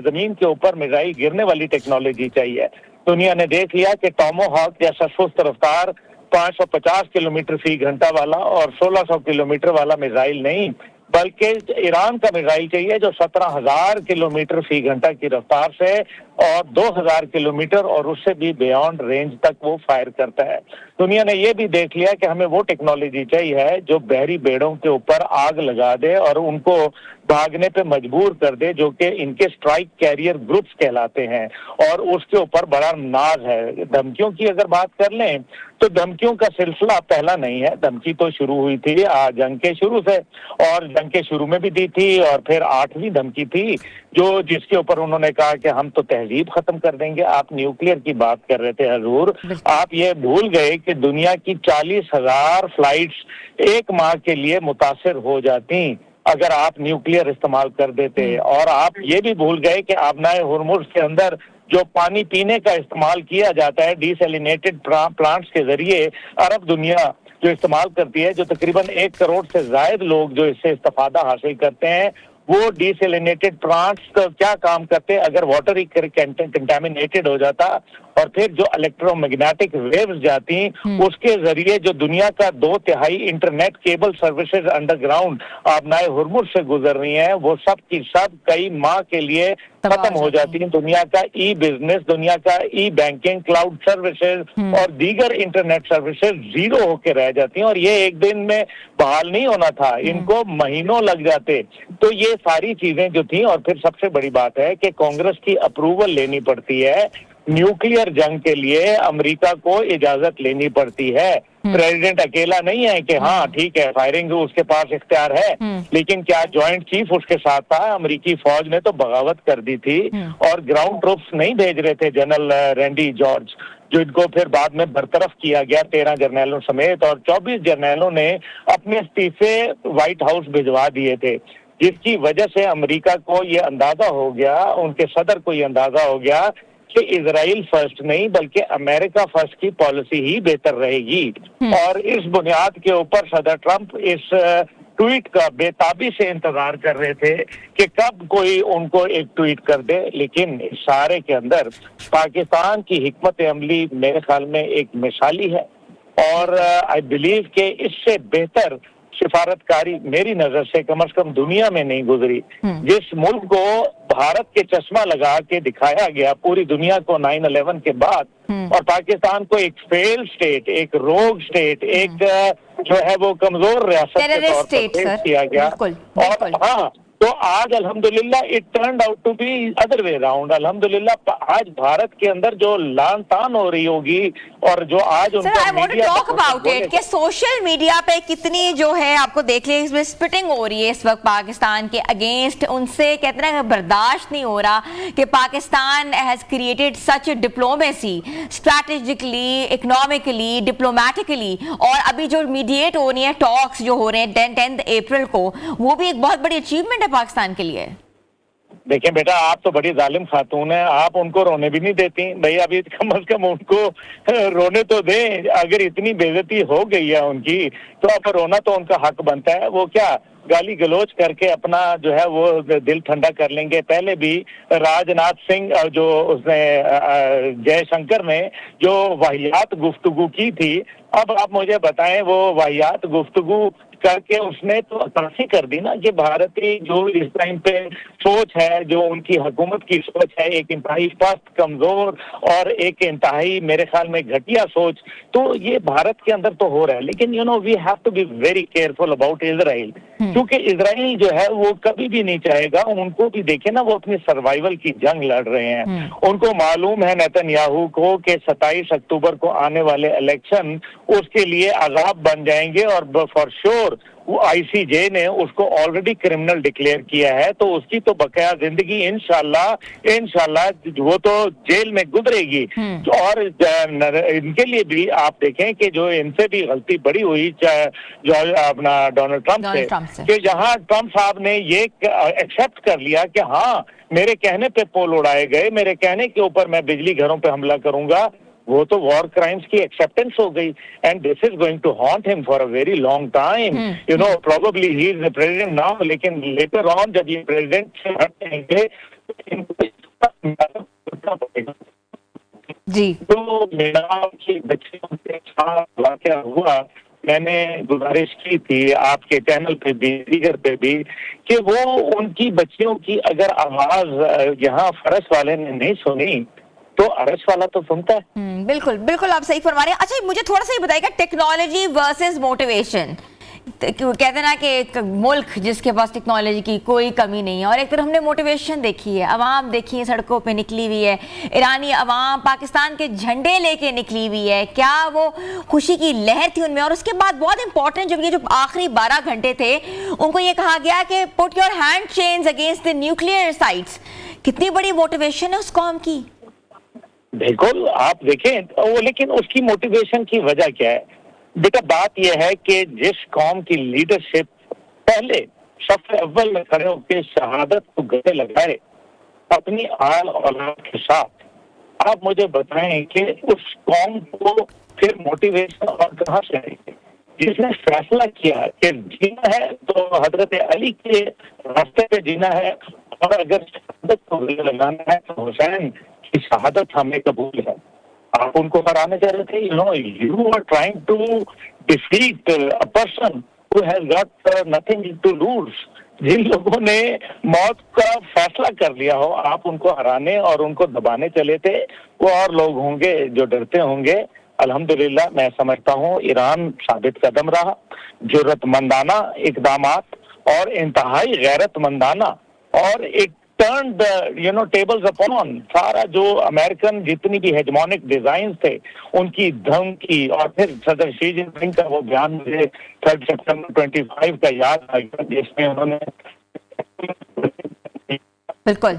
जमीन के ऊपर मिसाइल गिरने वाली टेक्नोलॉजी चाहिए। दुनिया ने देख लिया कि टॉमोहॉक जैसा सुस्त रफ्तार 550 किलोमीटर फी घंटा वाला और 1600 किलोमीटर वाला मिसाइल नहीं बल्कि ईरान का मिसाइल चाहिए जो 17,000 किलोमीटर फी घंटा की रफ्तार से और 2,000 किलोमीटर और उससे भी बियॉन्ड रेंज तक वो फायर करता है। दुनिया ने ये भी देख लिया कि हमें वो टेक्नोलॉजी चाहिए है जो बहरी बेड़ों के ऊपर आग लगा दे और उनको भागने पे मजबूर कर दे, जो कि इनके स्ट्राइक कैरियर ग्रुप्स कहलाते हैं। और उसके ऊपर बड़ा नाज है। धमकियों की अगर बात कर लें तो धमकियों का सिलसिला पहला नहीं है, धमकी तो शुरू हुई थी जंग के शुरू से, और जंग के शुरू में भी दी थी और फिर 8वीं धमकी थी जो जिसके ऊपर उन्होंने कहा कि हम तो तहजीब खत्म कर देंगे। आप न्यूक्लियर की बात कर रहे थे हजूर, आप ये भूल गए कि दुनिया की 40,000 फ्लाइट्स एक माह के लिए मुतासिर हो जाती अगर आप न्यूक्लियर इस्तेमाल कर देते। और आप ये भी भूल गए कि आबनाए हुर्मुज़ के अंदर जो पानी पीने का इस्तेमाल किया जाता है डिसैलिनेटेड प्लांट्स के जरिए, अरब दुनिया जो इस्तेमाल करती है, जो तकरीबन 1 करोड़ से ज्यादा लोग जो इससे इस्तेफादा हासिल करते हैं, वो डिसैलिनेटेड प्लांट्स का क्या काम करते हैं अगर वाटर ही कंटामिनेटेड हो जाता और फिर जो इलेक्ट्रोमैग्नेटिक वेव्स जाती उसके जरिए जो दुनिया का 2/3 internet cable services underground आबनाए Hormuz से गुजर रही हैं, वो सब की सब कई माह के लिए खत्म हो जाती है। दुनिया का ई बिजनेस, दुनिया का ई बैंकिंग, क्लाउड सर्विसेज और दीगर इंटरनेट सर्विसेज जीरो होके रह जाती हैं। और ये एक दिन में बहाल नहीं होना था, इनको महीनों लग जाते। तो ये सारी चीजें जो थी, और फिर सबसे बड़ी बात है कि कांग्रेस की अप्रूवल लेनी पड़ती है न्यूक्लियर जंग के लिए, अमेरिका को इजाजत लेनी पड़ती है। प्रेसिडेंट अकेला नहीं है कि हाँ ठीक है फायरिंग उसके पास इख्तियार है, लेकिन क्या जॉइंट चीफ उसके साथ था? अमेरिकी फौज ने तो बगावत कर दी थी और ग्राउंड ट्रूप्स नहीं भेज रहे थे जनरल रैंडी जॉर्ज, जो इनको फिर बाद में बरतरफ किया गया 13 जर्नैलों समेत, और 24 जर्नैलों ने अपने इस्तीफे व्हाइट हाउस भिजवा दिए थे, जिसकी वजह से अमेरिका को ये अंदाजा हो गया, उनके सदर को ये अंदाजा हो गया कि इजराइल फर्स्ट नहीं बल्कि अमेरिका फर्स्ट की पॉलिसी ही बेहतर रहेगी। और इस बुनियाद के ऊपर सदर ट्रंप इस ट्वीट का बेताबी से इंतजार कर रहे थे कि कब कोई उनको एक ट्वीट कर दे। लेकिन इस सारे के अंदर पाकिस्तान की हिकमत अमली मेरे ख्याल में एक मिसाली है, और आई बिलीव कि इससे बेहतर सिफारतकारी मेरी नजर से कम दुनिया में नहीं गुजरी। जिस मुल्क को भारत के चश्मा लगा के दिखाया गया पूरी दुनिया को 9/11 के बाद, और पाकिस्तान को एक फेल स्टेट, एक रोग स्टेट, एक जो है वो कमजोर रियासत के तौर पर पेश किया गया। और हाँ, तो आज अल्हम्दुलिल्लाह it turned out to be other way round. अल्हम्दुलिल्लाह आज भारत के अंदर जो लान तान हो रही होगी और जो आज sir I want to talk about it कि सोशल मीडिया पे कितनी जो है आपको देख लिया इसमें स्पिटिंग हो रही है इस वक्त पाकिस्तान के अगेंस्ट, उनसे कहते हैं बर्दाश्त नहीं हो रहा कि Pakistan has created such diplomacy strategically, economically, diplomatically, और अभी जो मीडिएट हो रही है टॉक्स जो हो रहे हैं 10 अप्रैल को, वो भी एक बहुत बड़ी अचीवमेंट है पाकिस्तान के लिए। देखिए बेटा, आप तो बड़ी जालिम खातून है, आप उनको रोने भी नहीं देती भाई। अभी कम से कम उनको रोने तो दें। अगर इतनी बेइज्जती हो गई है उनकी तो अब रोना तो उनका हक बनता है। वो क्या गाली गलोच करके अपना जो है वो दिल ठंडा कर लेंगे। पहले भी राजनाथ सिंह जो उसने जयशंकर ने जो वाहियात गुफ्तगू की थी, अब आप मुझे बताएं वो वाहियात गुफ्तगू करके उसने तो तर्सी कर दी ना कि भारतीय जो इस टाइम पे सोच है, जो उनकी हुकूमत की सोच है, एक इंतहाई पस्त, कमजोर और एक इंतहाई मेरे ख्याल में घटिया सोच, तो ये भारत के अंदर तो हो रहा है। लेकिन you know we have to be very careful about Israel, क्योंकि इजराइल जो है वो कभी भी नहीं चाहेगा। उनको भी देखे ना, वो अपनी सर्वाइवल की जंग लड़ रहे हैं। उनको मालूम है नेतन्याहू को कि 27 अक्टूबर को आने वाले इलेक्शन उसके लिए अजाब बन जाएंगे, और फॉर श्योर वो आईसीजे ने उसको ऑलरेडी क्रिमिनल डिक्लेयर किया है, तो उसकी तो बकाया जिंदगी इंशाल्लाह वो तो जेल में गुजरेगी। और इनके लिए भी आप देखें कि जो इनसे भी गलती बड़ी हुई जो अपना डोनाल्ड ट्रंप से कि जहां ट्रंप साहब ने ये एक्सेप्ट कर लिया कि हाँ मेरे कहने पे पोल उड़ाए गए, मेरे कहने के ऊपर मैं बिजली घरों पे हमला करूंगा, वो तो वॉर क्राइम्स की एक्सेप्टेंस हो गई। And this is going to haunt him for a very long time. You know probably he is the president now, लेकिन लेटर ऑन जब ये प्रेसिडेंट से हटेंगे जी। तो मेरा की बच्चियों के साथ वाकया हुआ, मैंने गुजारिश की थी आपके चैनल पे भी, दीगर पे भी, कि वो उनकी बच्चियों की अगर आवाज यहाँ फरस वाले ने नहीं सुनी तो अरस वाला तो सुनता है। बिल्कुल बिल्कुल आप सही फरमा रहे हैं। अच्छा मुझे थोड़ा सा ये बताइएगा, टेक्नोलॉजी वर्सेस मोटिवेशन, कहते हैं ना कि एक मुल्क जिसके पास टेक्नोलॉजी की कोई कमी नहीं है, और एक तरफ हमने मोटिवेशन देखी है, अवाम देखी है सड़कों पे निकली हुई है, ईरानी अवाम पाकिस्तान के झंडे लेके निकली हुई है, क्या वो खुशी की लहर थी उनमें। और उसके बाद बहुत इंपॉर्टेंट जब ये जो आखिरी 12 घंटे थे, उनको ये कहा गया कि put your hand chains against the nuclear sites. कितनी बड़ी मोटिवेशन है उस कौम की। बिल्कुल आप देखें वो, लेकिन उसकी मोटिवेशन की वजह क्या है बेटा? बात यह है कि जिस कौम की लीडरशिप पहले सबसे अव्वल में खड़े होकर शहादत को गले लगाए अपनी आल औलाद के साथ, आप मुझे बताएं कि उस कौम को फिर मोटिवेशन और कहां से आएगी? जिसने फैसला किया कि जीना है तो हजरत अली के रास्ते पे जीना है, और अगर शहादत को गले लगाना है तो हुसैन की शहादत हमें कबूल है। आप उनको हराने जा रहे थे। You are trying to defeat a person who has got nothing to lose. जिन लोगों ने मौत का फैसला कर लिया हो, आप उनको हराने और उनको दबाने चले थे। वो और लोग होंगे जो डरते होंगे। अल्हम्दुलिल्लाह मैं समझता हूँ ईरान साबित कदम रहा, जुर्रतमंदाना इकदामात और इंतहाई गैरतमंदाना, और एक टर्न द टेबल्स अपॉन सारा जो अमेरिकन जितनी भी हेजमोनिक डिजाइन थे उनकी धमकी, और फिर सदर शी जिनपिंग का वो बयान मुझे 3 सितंबर 25 का याद आ गया, जिसमें उन्होंने बिल्कुल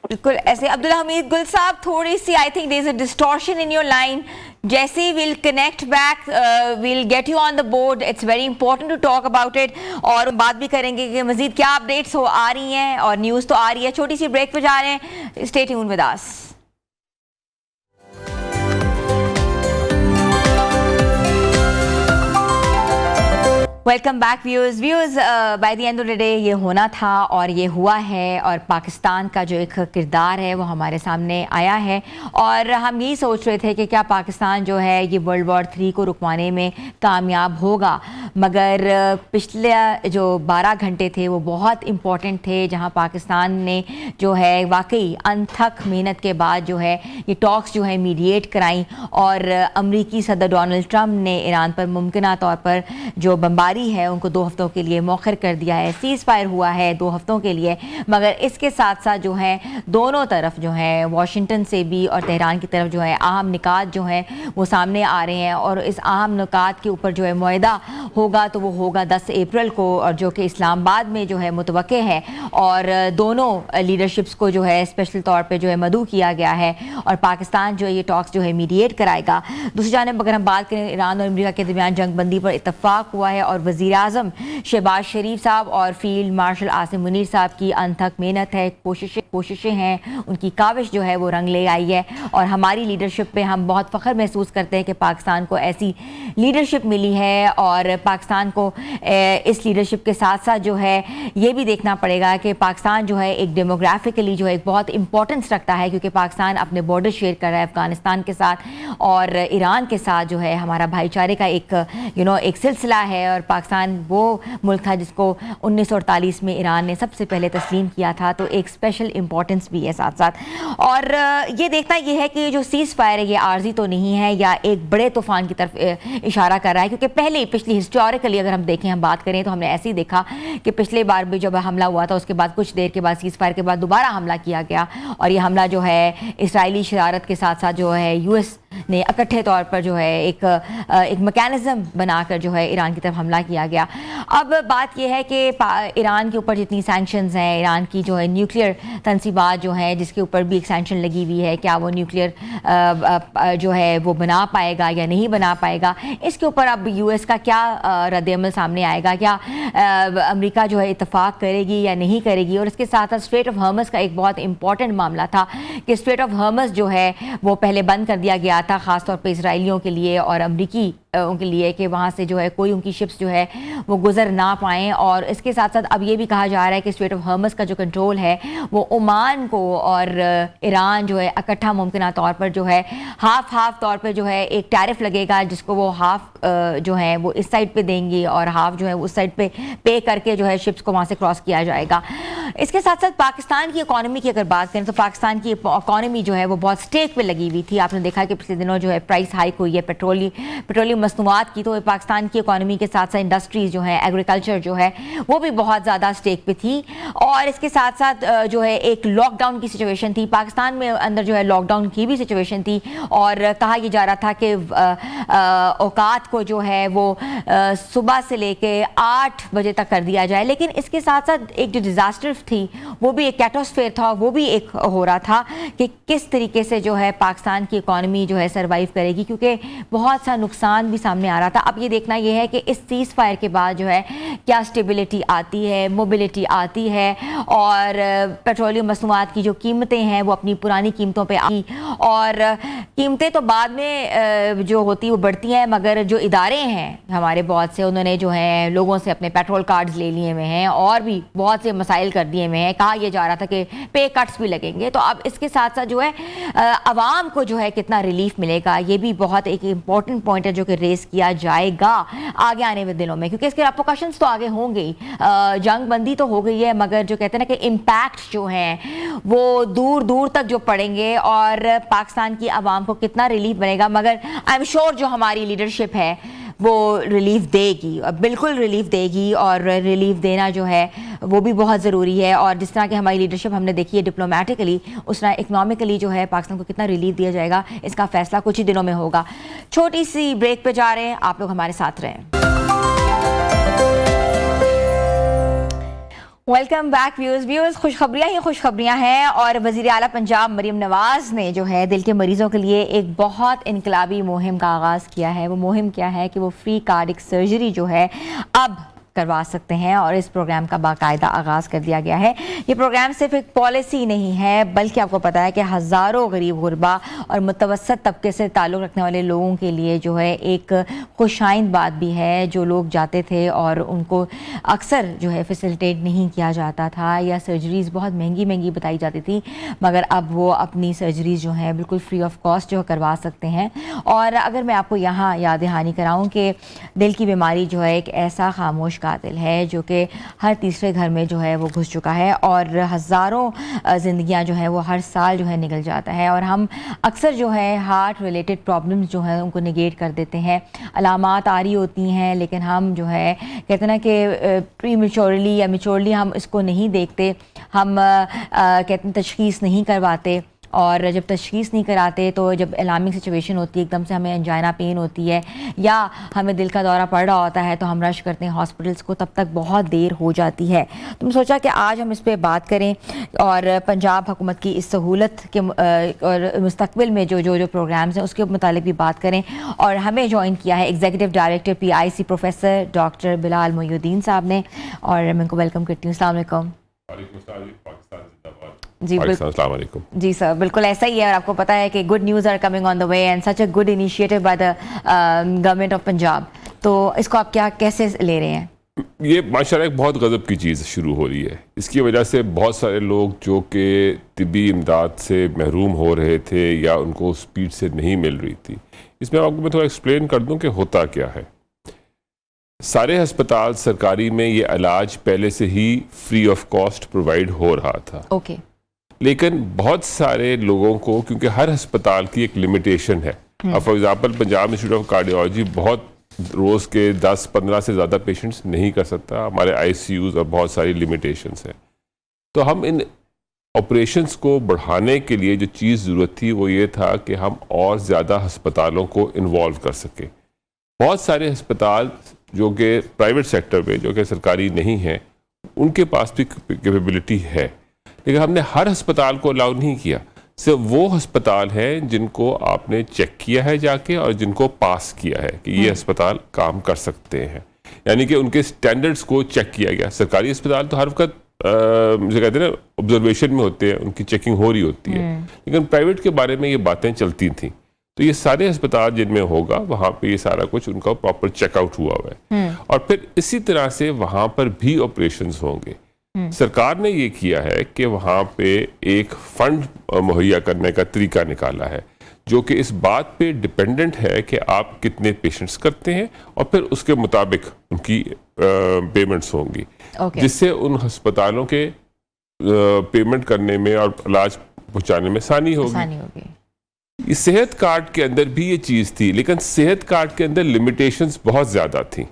बिल्कुल ऐसे। अब्दुल्ला हमीद गुल साहब, थोड़ी सी I think there is a distortion in your line. जैसे will connect back, will get you on the board. It's very important to talk about it, और बात भी करेंगे कि मजीद क्या अपडेट्स आ रही हैं, और न्यूज़ तो आ रही है। छोटी सी ब्रेक पे जा रहे हैं, stay tune with us. Welcome back viewers. By the end of the day ये होना था और ये हुआ है, और पाकिस्तान का जो एक किरदार है वो हमारे सामने आया है, और हम यही सोच रहे थे कि क्या पाकिस्तान जो है ये वर्ल्ड वॉर 3 को रुकवाने में कामयाब होगा। मगर पिछले जो 12 घंटे थे वो बहुत इम्पॉर्टेंट थे, जहां पाकिस्तान ने जो है वाकई अनथक मेहनत के बाद जो है ये टॉक्स जो है मीडिएट कराई, और अमरीकी सदर डोनाल्ड ट्रंप ने ईरान पर मुमकिन तौर पर जो बमबारी जारी है, उनको 2 हफ्तों के लिए मौखर कर दिया है, सीज़ फायर हुआ है 2 हफ्तों के लिए। मगर इसके साथ साथ जो है दोनों तरफ जो है वाशिंगटन से भी और तेहरान की तरफ जो है अहम निकात जो है वो सामने आ रहे हैं, और इस अहम निकात के ऊपर जो है मुआहदा होगा तो वो होगा 10 अप्रैल को, और जो कि इस्लामाबाद में जो है मुतवक्के है। और दोनों लीडरशिप्स को जो है स्पेशल तौर पे जो है मदऊ किया गया है, और पाकिस्तान जो है ये टॉक्स जो है मीडिएट कराएगा। दूसरी जानिब अगर हम बात करें, ईरान और अमेरिका के दरमियान जंग बंदी पर इत्तफाक हुआ है, और वज़ीर आज़म शहबाज शरीफ साहब और फील्ड मार्शल आसिम मुनीर साहब की अनथक मेहनत है, कोशिशें हैं, उनकी काविश जो है वो रंग ले आई है। और हमारी लीडरशिप पे हम बहुत फ़ख्र महसूस करते हैं कि पाकिस्तान को ऐसी लीडरशिप मिली है, और पाकिस्तान को इस लीडरशिप के साथ साथ जो है ये भी देखना पड़ेगा कि पाकिस्तान जो है एक डेमोग्राफिकली जो है एक बहुत इंपॉर्टेंस रखता है, क्योंकि पाकिस्तान अपने बॉर्डर शेयर कर रहा है अफ़गानिस्तान के साथ और ईरान के साथ जो है हमारा भाईचारे का एक एक सिलसिला है। और पाकिस्तान वो मुल्क था जिसको 1948 में ईरान ने सबसे पहले तस्लीम किया था, तो एक स्पेशल इंपॉर्टेंस भी है साथ साथ। और ये देखना ये है कि जो सीज़ फायर है ये आर्जी तो नहीं है या एक बड़े तूफान की तरफ इशारा कर रहा है, क्योंकि पहले पिछली हिस्टोरिकली अगर हम देखें, हम बात करें तो हमने ऐसे ही देखा कि पिछले बार भी जब हमला हुआ था उसके बाद कुछ देर के बाद सीज़ फायर के बाद दोबारा हमला किया गया, और ये हमला जो है इसराइली शरारत के साथ साथ जो है यूएस ने इकट्ठे तौर पर जो है एक मैकेनिज़्म बनाकर जो है ईरान की तरफ हमला किया गया। अब बात यह है कि ईरान के ऊपर जितनी सैंक्शंस हैं, ईरान की जो है न्यूक्लियर तनसीबात जो है जिसके ऊपर भी एक सैंक्शन लगी हुई है, क्या वो न्यूक्लियर जो है वो बना पाएगा या नहीं बना पाएगा, इसके ऊपर अब यूएस का क्या रद्द-ए-अमल सामने आएगा, क्या अमेरिका जो है इत्तफाक करेगी या नहीं करेगी। और इसके साथ साथ स्ट्रेट ऑफ हॉर्मज़ का एक बहुत इंपॉर्टेंट मामला था कि स्ट्रेट ऑफ हॉर्मज़ जो है वो पहले बंद कर दिया गया था, ख़ासतौर पर इसराइलियों के लिए और अमरीकी उनके लिए, कि वहाँ से जो है कोई उनकी शिप्स जो है वो गुजर ना पाएँ। और इसके साथ साथ अब ये भी कहा जा रहा है कि स्ट्रेट ऑफ हॉर्मज़ का जो कंट्रोल है वो ओमान को और ईरान जो है इकट्ठा मुमकिन तौर पर जो है हाफ तौर पर जो है एक टैरिफ लगेगा, जिसको वो हाफ जो है वो इस साइड पे देंगी और हाफ जो है उस साइड पे करके जो है शिप्स को वहाँ से क्रॉस किया जाएगा। इसके साथ साथ पाकिस्तान की इकॉनमी की अगर बात करें तो पाकिस्तान की इकॉनमी जो है वो बहुत स्टेक पे लगी हुई थी। आपने देखा कि पिछले दिनों जो है प्राइस हाइक हुई है पेट्रोलियम मसनूआत की, तो पाकिस्तान की इकॉनमी के साथ साथ इंडस्ट्रीज जो है, एग्रीकल्चर जो है वो भी बहुत ज़्यादा स्टेक पे थी। और इसके साथ साथ जो है एक लॉकडाउन की सिचुएशन थी पाकिस्तान में, अंदर जो है लॉकडाउन की भी सिचुएशन थी, और कहा यह जा रहा था कि औकात को जो है वो सुबह से लेके 8 बजे तक कर दिया जाए। लेकिन इसके साथ साथ एक जो डिज़ास्टर थी वो भी एक कैटोस्फेयर था, वो भी एक हो रहा था कि किस तरीके से जो है पाकिस्तान की इकॉनमी जो है सर्वाइव करेगी, क्योंकि बहुत सा नुकसान भी सामने आ रहा था। अब ये देखना ये है कि इस सीज़ फायर के बाद जो है क्या स्टेबिलिटी आती है, मोबिलिटी आती है, और पेट्रोलियम मसनूआत की जो कीमतें हैं वो अपनी पुरानी कीमतों पे आई। और कीमतें तो बाद में जो होती वो बढ़ती हैं, मगर जो इदारे हैं हमारे बहुत से, उन्होंने जो है लोगों से अपने पेट्रोल कार्ड्स ले लिए हुए हैं और भी बहुत से मसाइल कर दिए हुए हैं। कहा यह जा रहा था कि पे कट्स भी लगेंगे। तो अब इसके साथ साथ जो है आवाम को जो है कितना रिलीफ मिलेगा, ये भी बहुत एक इम्पॉर्टेंट पॉइंट है जो कि रेस किया जाएगा आगे आने वाले दिनों में, क्योंकि इसके रिपरकशंस तो आगे होंगे ही। जंग बंदी तो हो गई है, मगर जो कहते हैं ना कि इम्पैक्ट जो हैं वो दूर दूर तक जो पड़ेंगे, और पाकिस्तान की आवाम को कितना रिलीफ बनेगा। मगर आई एम श्योर जो हमारी लीडरशिप है वो रिलीफ देगी, बिल्कुल रिलीफ देगी, और रिलीफ देना जो है वो भी बहुत ज़रूरी है। और जिस तरह की हमारी लीडरशिप हमने देखी है डिप्लोमेटिकली, उस तरह इकनॉमिकली जो है पाकिस्तान को कितना रिलीफ दिया जाएगा, इसका फैसला कुछ ही दिनों में होगा। छोटी सी ब्रेक पे जा रहे हैं, आप लोग हमारे साथ रहें। Welcome back viewers. खुशखबरियाँ ही खुशखबरियाँ हैं, और वज़ीर आला पंजाब मरीम नवाज़ ने जो है दिल के मरीज़ों के लिए एक बहुत इनकलाबी मुहिम का आगाज़ किया है। वो मुहिम क्या है कि वो फ्री कार्डिक सर्जरी जो है अब करवा सकते हैं, और इस प्रोग्राम का बाकायदा आगाज़ कर दिया गया है। ये प्रोग्राम सिर्फ एक पॉलिसी नहीं है, बल्कि आपको पता है कि हज़ारों गरीब गुरबा और मुतवसत तबके से ताल्लुक़ रखने वाले लोगों के लिए जो है एक खुशाइंद बात भी है। जो लोग जाते थे और उनको अक्सर जो है फैसिलिटेट नहीं किया जाता था, या सर्जरीज़ बहुत महंगी बताई जाती थी, मगर अब वो अपनी सर्जरीज़ जो है बिल्कुल फ्री ऑफ कॉस्ट जो करवा सकते हैं। और अगर मैं आपको यहाँ याद दहानी कराऊँ कि दिल की बीमारी जो है एक ऐसा खामोश कातिल है जो कि हर तीसरे घर में जो है वो घुस चुका है और हज़ारों ज़िंदगियां जो है वो हर साल जो है निकल जाता है। और हम अक्सर जो है हार्ट रिलेटेड प्रॉब्लम्स जो है उनको नेगेट कर देते हैं, अलामात आ रही होती हैं लेकिन हम जो है कहते हैं ना कि प्री मेच्योरली या मेच्योरली हम इसको नहीं देखते, हम कहते हैं तशख़ीस नहीं करवाते। और जब तशख़ीस नहीं कराते तो जब अलार्मिंग सिचुएशन होती है, एकदम से हमें एंजाइना पेन होती है या हमें दिल का दौरा पड़ रहा होता है तो हम रश करते हैं हॉस्पिटल्स को, तब तक बहुत देर हो जाती है। तो मैं सोचा कि आज हम इस पर बात करें और पंजाब हुकूमत की इस सहूलत के और मुस्तकबिल में जो प्रोग्राम्स हैं उसके मुतालिक भी बात करें। और हमें ज्वाइन किया है executive director PIC professor doctor Bilal Moinuddin साहब ने, और मैं उनको वेलकम करती हूँ। अस्सलाम वालेकुम। जी बिल्कुल जी सर, बिल्कुल ऐसा ही है। और आपको पता है कि good news are coming on the way and such a good initiative by the government of Punjab, तो इसको आप कैसे ले रहे हैं? ये माशाल्लाह एक बहुत गज़ब की चीज़ शुरू हो रही है। इसकी वजह से बहुत सारे लोग जो कि तिब्बी इमदाद से महरूम हो रहे थे या उनको स्पीड से नहीं मिल रही थी, इसमें आपको मैं थोड़ा एक्सप्लेन कर दूं कि होता क्या है। सारे अस्पताल सरकारी में ये इलाज पहले से ही फ्री ऑफ कॉस्ट प्रोवाइड हो रहा था। ओके। लेकिन बहुत सारे लोगों को, क्योंकि हर अस्पताल की एक लिमिटेशन है, अब for example Punjab institute of cardiology बहुत रोज़ के 10-15 से ज़्यादा पेशेंट्स नहीं कर सकता, हमारे ICUs और बहुत सारी लिमिटेशंस हैं। तो हम इन ऑपरेशंस को बढ़ाने के लिए जो चीज़ ज़रूरत थी वो ये था कि हम और ज़्यादा अस्पतालों को इन्वॉल्व कर सकें। बहुत सारे अस्पताल जो कि प्राइवेट सेक्टर में, जो कि सरकारी नहीं हैं, उनके पास भी कैपेबिलिटी है, लेकिन हमने हर अस्पताल को अलाउ नहीं किया। सिर्फ वो अस्पताल हैं जिनको आपने चेक किया है जाके और जिनको पास किया है कि ये अस्पताल काम कर सकते हैं, यानी कि उनके स्टैंडर्ड्स को चेक किया गया। सरकारी अस्पताल तो हर वक्त जो कहते हैं ना ऑब्जर्वेशन में होते हैं, उनकी चेकिंग हो रही होती है, लेकिन प्राइवेट के बारे में ये बातें चलती थी। तो ये सारे अस्पताल जिनमें होगा वहाँ पे ये सारा कुछ उनका प्रॉपर चेकआउट हुआ हुआ है और फिर इसी तरह से वहाँ पर भी ऑपरेशंस होंगे। सरकार ने ये किया है कि वहाँ पे एक फंड मुहैया करने का तरीका निकाला है जो कि इस बात पे डिपेंडेंट है कि आप कितने पेशेंट्स करते हैं और फिर उसके मुताबिक उनकी पेमेंट्स होंगी, जिससे उन अस्पतालों के पेमेंट करने में और इलाज पहुँचाने में आसानी होगी। इस सेहत कार्ड के अंदर भी ये चीज़ थी, लेकिन सेहत कार्ड के अंदर लिमिटेशंस बहुत ज़्यादा थी।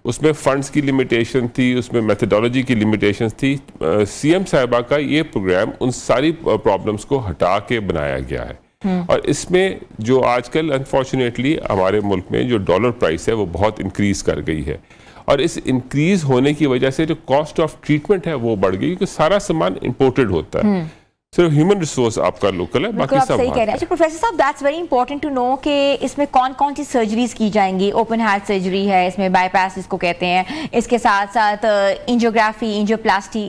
उसमें फंड्स की लिमिटेशन थी, उसमें मेथडोलॉजी की लिमिटेशंस थी। CM साहिबा का ये प्रोग्राम उन सारी प्रॉब्लम्स को हटा के बनाया गया है और इसमें जो आजकल अनफॉर्चुनेटली हमारे मुल्क में जो डॉलर प्राइस है वो बहुत इंक्रीज़ कर गई है और इस इंक्रीज़ होने की वजह से जो कॉस्ट ऑफ ट्रीटमेंट है वो बढ़ गई, क्योंकि सारा सामान इम्पोर्टेड होता है। सिर्फ ह्यूमन रिसोर्स आपका लोकल है, बाकी सब सही कह रहे हैं। अच्छा प्रोफेसर साहब, that's very important to know कि इसमें कौन कौन सी सर्जरीज की जाएंगी। ओपन हार्ट सर्जरी है, इसमें बाईपास इसको कहते हैं, इसके साथ साथ एंजियोग्राफी, एंजियोप्लास्टी,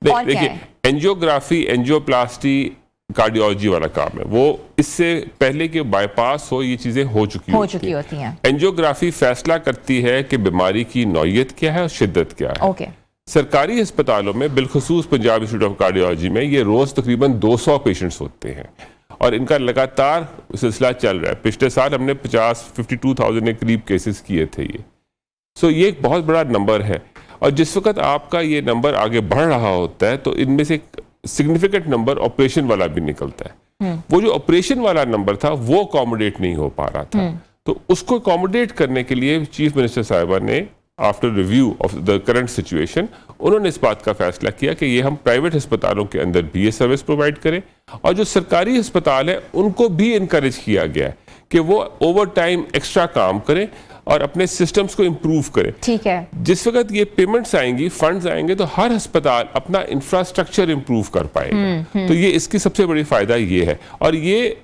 और क्या है? एंजियोग्राफी, एंजियोप्लास्टी कार्डियोलॉजी वाला काम है, वो इससे पहले कि बाईपास हो ये चीजें हो चुकी होती हैं। एंजियोग्राफी फैसला करती है कि बीमारी की नौयत क्या है और शिद्दत क्या है। ओके। सरकारी अस्पतालों में बिलखुसूस पंजाब इंस्टीट्यूट ऑफ कार्डियोलॉजी में ये रोज तकरीबन 200 पेशेंट्स होते हैं और इनका लगातार सिलसिला चल रहा है। पिछले साल हमने 52,000 के करीब केसेस किए थे ये। सो ये एक बहुत बड़ा नंबर है और जिस वक्त आपका ये नंबर आगे बढ़ रहा होता है तो इनमें से सिग्निफिकेंट नंबर ऑपरेशन वाला भी निकलता है। वो जो ऑपरेशन वाला नंबर था वो अकोमोडेट नहीं हो पा रहा था, तो उसको अकोमोडेट करने के लिए चीफ मिनिस्टर साहिबा ने after review of the current situation उन्होंने इस बात का फैसला किया कि ये हम प्राइवेट अस्पतालों के अंदर भी ये सर्विस प्रोवाइड करें और जो सरकारी अस्पताल है उनको भी इनकरेज किया गया है कि वो ओवर टाइम एक्स्ट्रा काम करें और अपने सिस्टम्स को इम्प्रूव करें। ठीक है। जिस वक्त ये पेमेंट्स आएंगी, फंड्स आएंगे, तो हर अस्पताल अपना इंफ्रास्ट्रक्चर इम्प्रूव कर पाएगा। तो ये इसकी सबसे बड़ी फायदा ये है और ये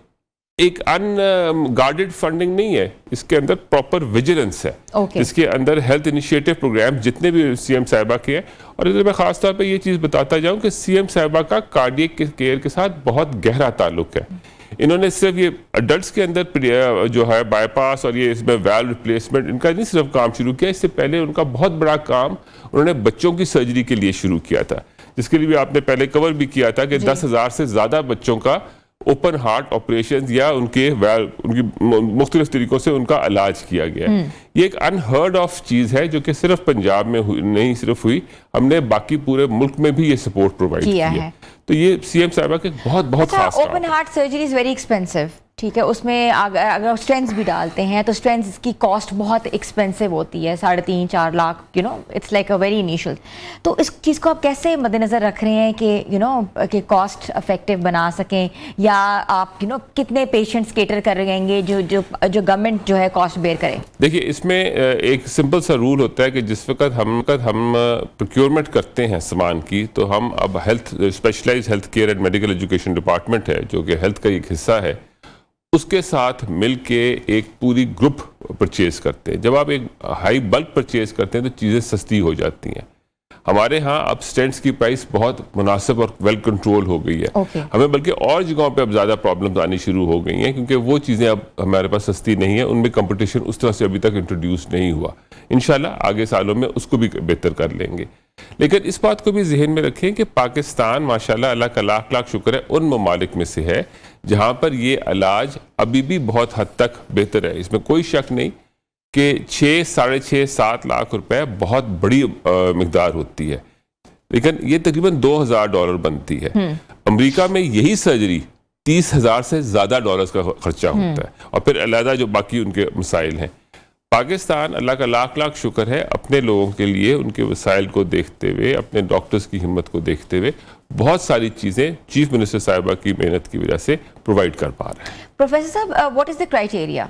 एक अनगार्डेड फंडिंग नहीं है, इसके अंदर प्रॉपर विजिलेंस है। इसके अंदर हेल्थ इनिशिएटिव प्रोग्राम जितने भी CM साहिबा के हैं और इधर मैं खास तौर पे ये चीज़ बताता जाऊं कि CM साहिबा का कार्डियक केयर के साथ बहुत गहरा ताल्लुक है। इन्होंने सिर्फ ये अडल्ट्स के अंदर जो है बाईपास और ये इसमें वाल्व रिप्लेसमेंट, इनका नहीं सिर्फ काम शुरू किया, इससे पहले उनका बहुत बड़ा काम उन्होंने बच्चों की सर्जरी के लिए शुरू किया था, जिसके लिए भी आपने पहले कवर भी किया था कि 10,000 से ज़्यादा बच्चों का ओपन हार्ट ऑपरेशन या उनकी मुख्तलिफ तरीकों से उनका इलाज किया गया है। ये एक अनहर्ड ऑफ चीज़ है जो कि सिर्फ पंजाब में नहीं सिर्फ हुई, हमने बाकी पूरे मुल्क में भी ये सपोर्ट प्रोवाइड किया है। तो ये सीएम साहिबा के बहुत खास काम है। Open heart surgery is very expensive, ठीक है, उसमें अगर स्टेंट्स भी डालते हैं तो स्टेंट्स की कॉस्ट बहुत एक्सपेंसिव होती है, 3.5-4 lakh, you know, it's like a very initial. तो इस चीज़ को आप कैसे मद्देनज़र रख रहे हैं कि यू नो कि कॉस्ट इफेक्टिव बना सकें, या आप यू नो कितने पेशेंट्स केटर कर रहेंगे जो गवर्नमेंट जो है कॉस्ट बेयर करे? देखिए, इसमें एक सिंपल सा रूल होता है कि जिस वक्त हम प्रोक्योरमेंट करते हैं सामान की, तो हम अब specialised health care and medical education department है जो कि हेल्थ का एक हिस्सा है, उसके साथ मिलके एक पूरी ग्रुप परचेज करते हैं। जब आप एक हाई बल्क परचेज करते हैं तो चीज़ें सस्ती हो जाती हैं। हमारे यहाँ अब स्टेंट्स की प्राइस बहुत मुनासिब और वेल कंट्रोल हो गई है। हमें बल्कि और जगहों पे अब ज़्यादा प्रॉब्लम्स आनी शुरू हो गई हैं क्योंकि वो चीज़ें अब हमारे पास सस्ती नहीं है, उनमें कंपटीशन उस तरह से अभी तक इंट्रोड्यूस नहीं हुआ। इंशाल्लाह आगे सालों में उसको भी बेहतर कर लेंगे। लेकिन इस बात को भी जहन में रखें कि पाकिस्तान माशाल्लाह अल्लाह का लाख लाख शुक्र है उन ममालिक में से है जहाँ पर ये इलाज अभी भी बहुत हद तक बेहतर है। इसमें कोई शक नहीं कि 6, 6.5, 7 लाख रुपए बहुत बड़ी मिकदार होती है, लेकिन ये तकरीबन $2,000 बनती है। अमेरिका में यही सर्जरी 30,000 से ज़्यादा डॉलर्स का खर्चा होता है, और फिर अलहदा जो बाकी उनके मसाइल हैं। पाकिस्तान अल्लाह का लाख लाख शुक्र है अपने लोगों के लिए उनके वसाइल को देखते हुए, अपने डॉक्टर्स की हिम्मत को देखते हुए बहुत सारी चीज़ें चीफ मिनिस्टर साहिबा की मेहनत की वजह से प्रोवाइड कर पा रहे हैं। प्रोफेसर साहब, व्हाट इज़ द क्राइटेरिया?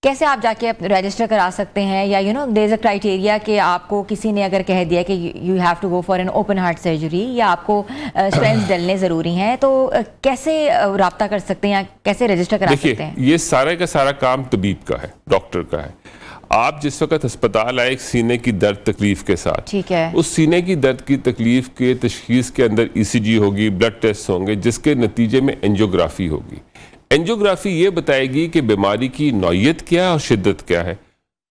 कैसे आप जाके रजिस्टर करा सकते हैं, या you know there is a criteria कि आपको किसी ने अगर कह दिया कि you have to go for an open heart surgery या आपको स्टेंट्स डलने ज़रूरी हैं, तो कैसे रब्ता कर सकते हैं या कैसे रजिस्टर करा सकते हैं? ये सारा का सारा काम तबीब का है, डॉक्टर का है। आप जिस वक्त अस्पताल आए एक सीने की दर्द तकलीफ के साथ, ठीक है, उस सीने की दर्द की तकलीफ के तशखीस के अंदर ECG होगी, ब्लड टेस्ट होंगे, जिसके नतीजे में एंजियोग्राफी होगी। एंजियोग्राफी ये बताएगी कि बीमारी की नौयत क्या है और शिद्दत क्या है।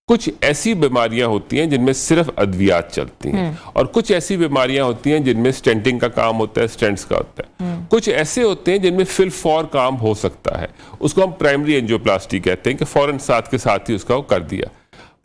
कुछ ऐसी बीमारियां होती हैं जिनमें सिर्फ अद्वियात चलती हैं, और कुछ ऐसी बीमारियां होती हैं जिनमें स्टेंटिंग का काम होता है, स्टेंट्स का होता है। कुछ ऐसे होते हैं जिनमें फिल फॉर काम हो सकता है, उसको हम प्राइमरी एंजियोप्लास्टी कहते हैं कि फौरन साथ के साथ ही उसका वो कर दिया।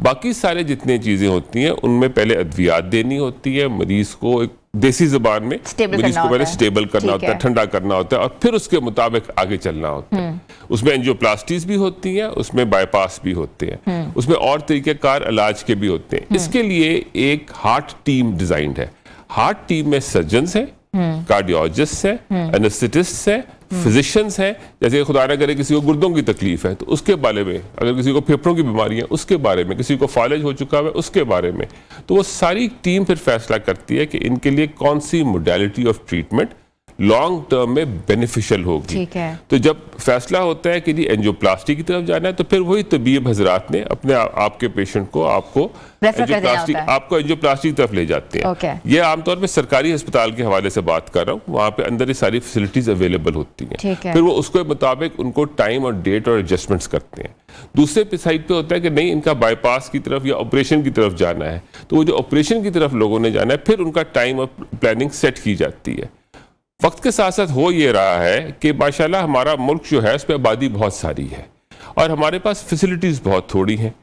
बाकी सारे जितनी चीज़ें होती हैं उनमें पहले अद्वियात देनी होती है, मरीज को एक देसी ज़बान में मरीज को पहले स्टेबल करना होता है, ठंडा करना होता है, और फिर उसके मुताबिक आगे चलना होता है। उसमें एंजियोप्लास्टीज भी होती हैं, उसमें बाईपास भी होते हैं, उसमें और तरीक़ेकार इलाज के भी होते हैं। इसके लिए एक हार्ट टीम डिज़ाइंड है। हार्ट टीम में सर्जन्स हैं, कार्डियोलॉजिस्ट हैं, एनेस्थेटिस्ट हैं, फिजिशियंस हैं। जैसे खुदा ना करे किसी को गुर्दों की तकलीफ है तो उसके बारे में, अगर किसी को फेफड़ों की बीमारी है उसके बारे में, किसी को फालिज हो चुका है उसके बारे में, तो वो सारी टीम फिर फैसला करती है कि इनके लिए कौन सी modality of treatment long term में बेनिफिशियल होगी। ठीक है। तो जब फैसला होता है कि जी एंजियोप्लास्टी की तरफ जाना है, तो फिर वही तबीब हजरात ने अपने आपके पेशेंट को आपको एंजियोप्लास्टी की तरफ ले जाते हैं। Okay. ये आमतौर पे सरकारी अस्पताल के हवाले से बात कर रहा हूँ, वहाँ पे अंदर ये सारी फैसिलिटीज अवेलेबल होती हैं। फिर वो उसके मुताबिक उनको टाइम और डेट और एडजस्टमेंट्स करते हैं। दूसरे साइड पे होता है कि नहीं, इनका बाईपास की तरफ या ऑपरेशन की तरफ जाना है, तो वो जो ऑपरेशन की तरफ लोगों ने जाना है, फिर उनका टाइम और प्लानिंग सेट की जाती है। वक्त के साथ साथ हो ये रहा है कि माशाल्लाह हमारा मुल्क जो है उस पर आबादी बहुत सारी है और हमारे पास फैसिलिटीज़ बहुत थोड़ी हैं।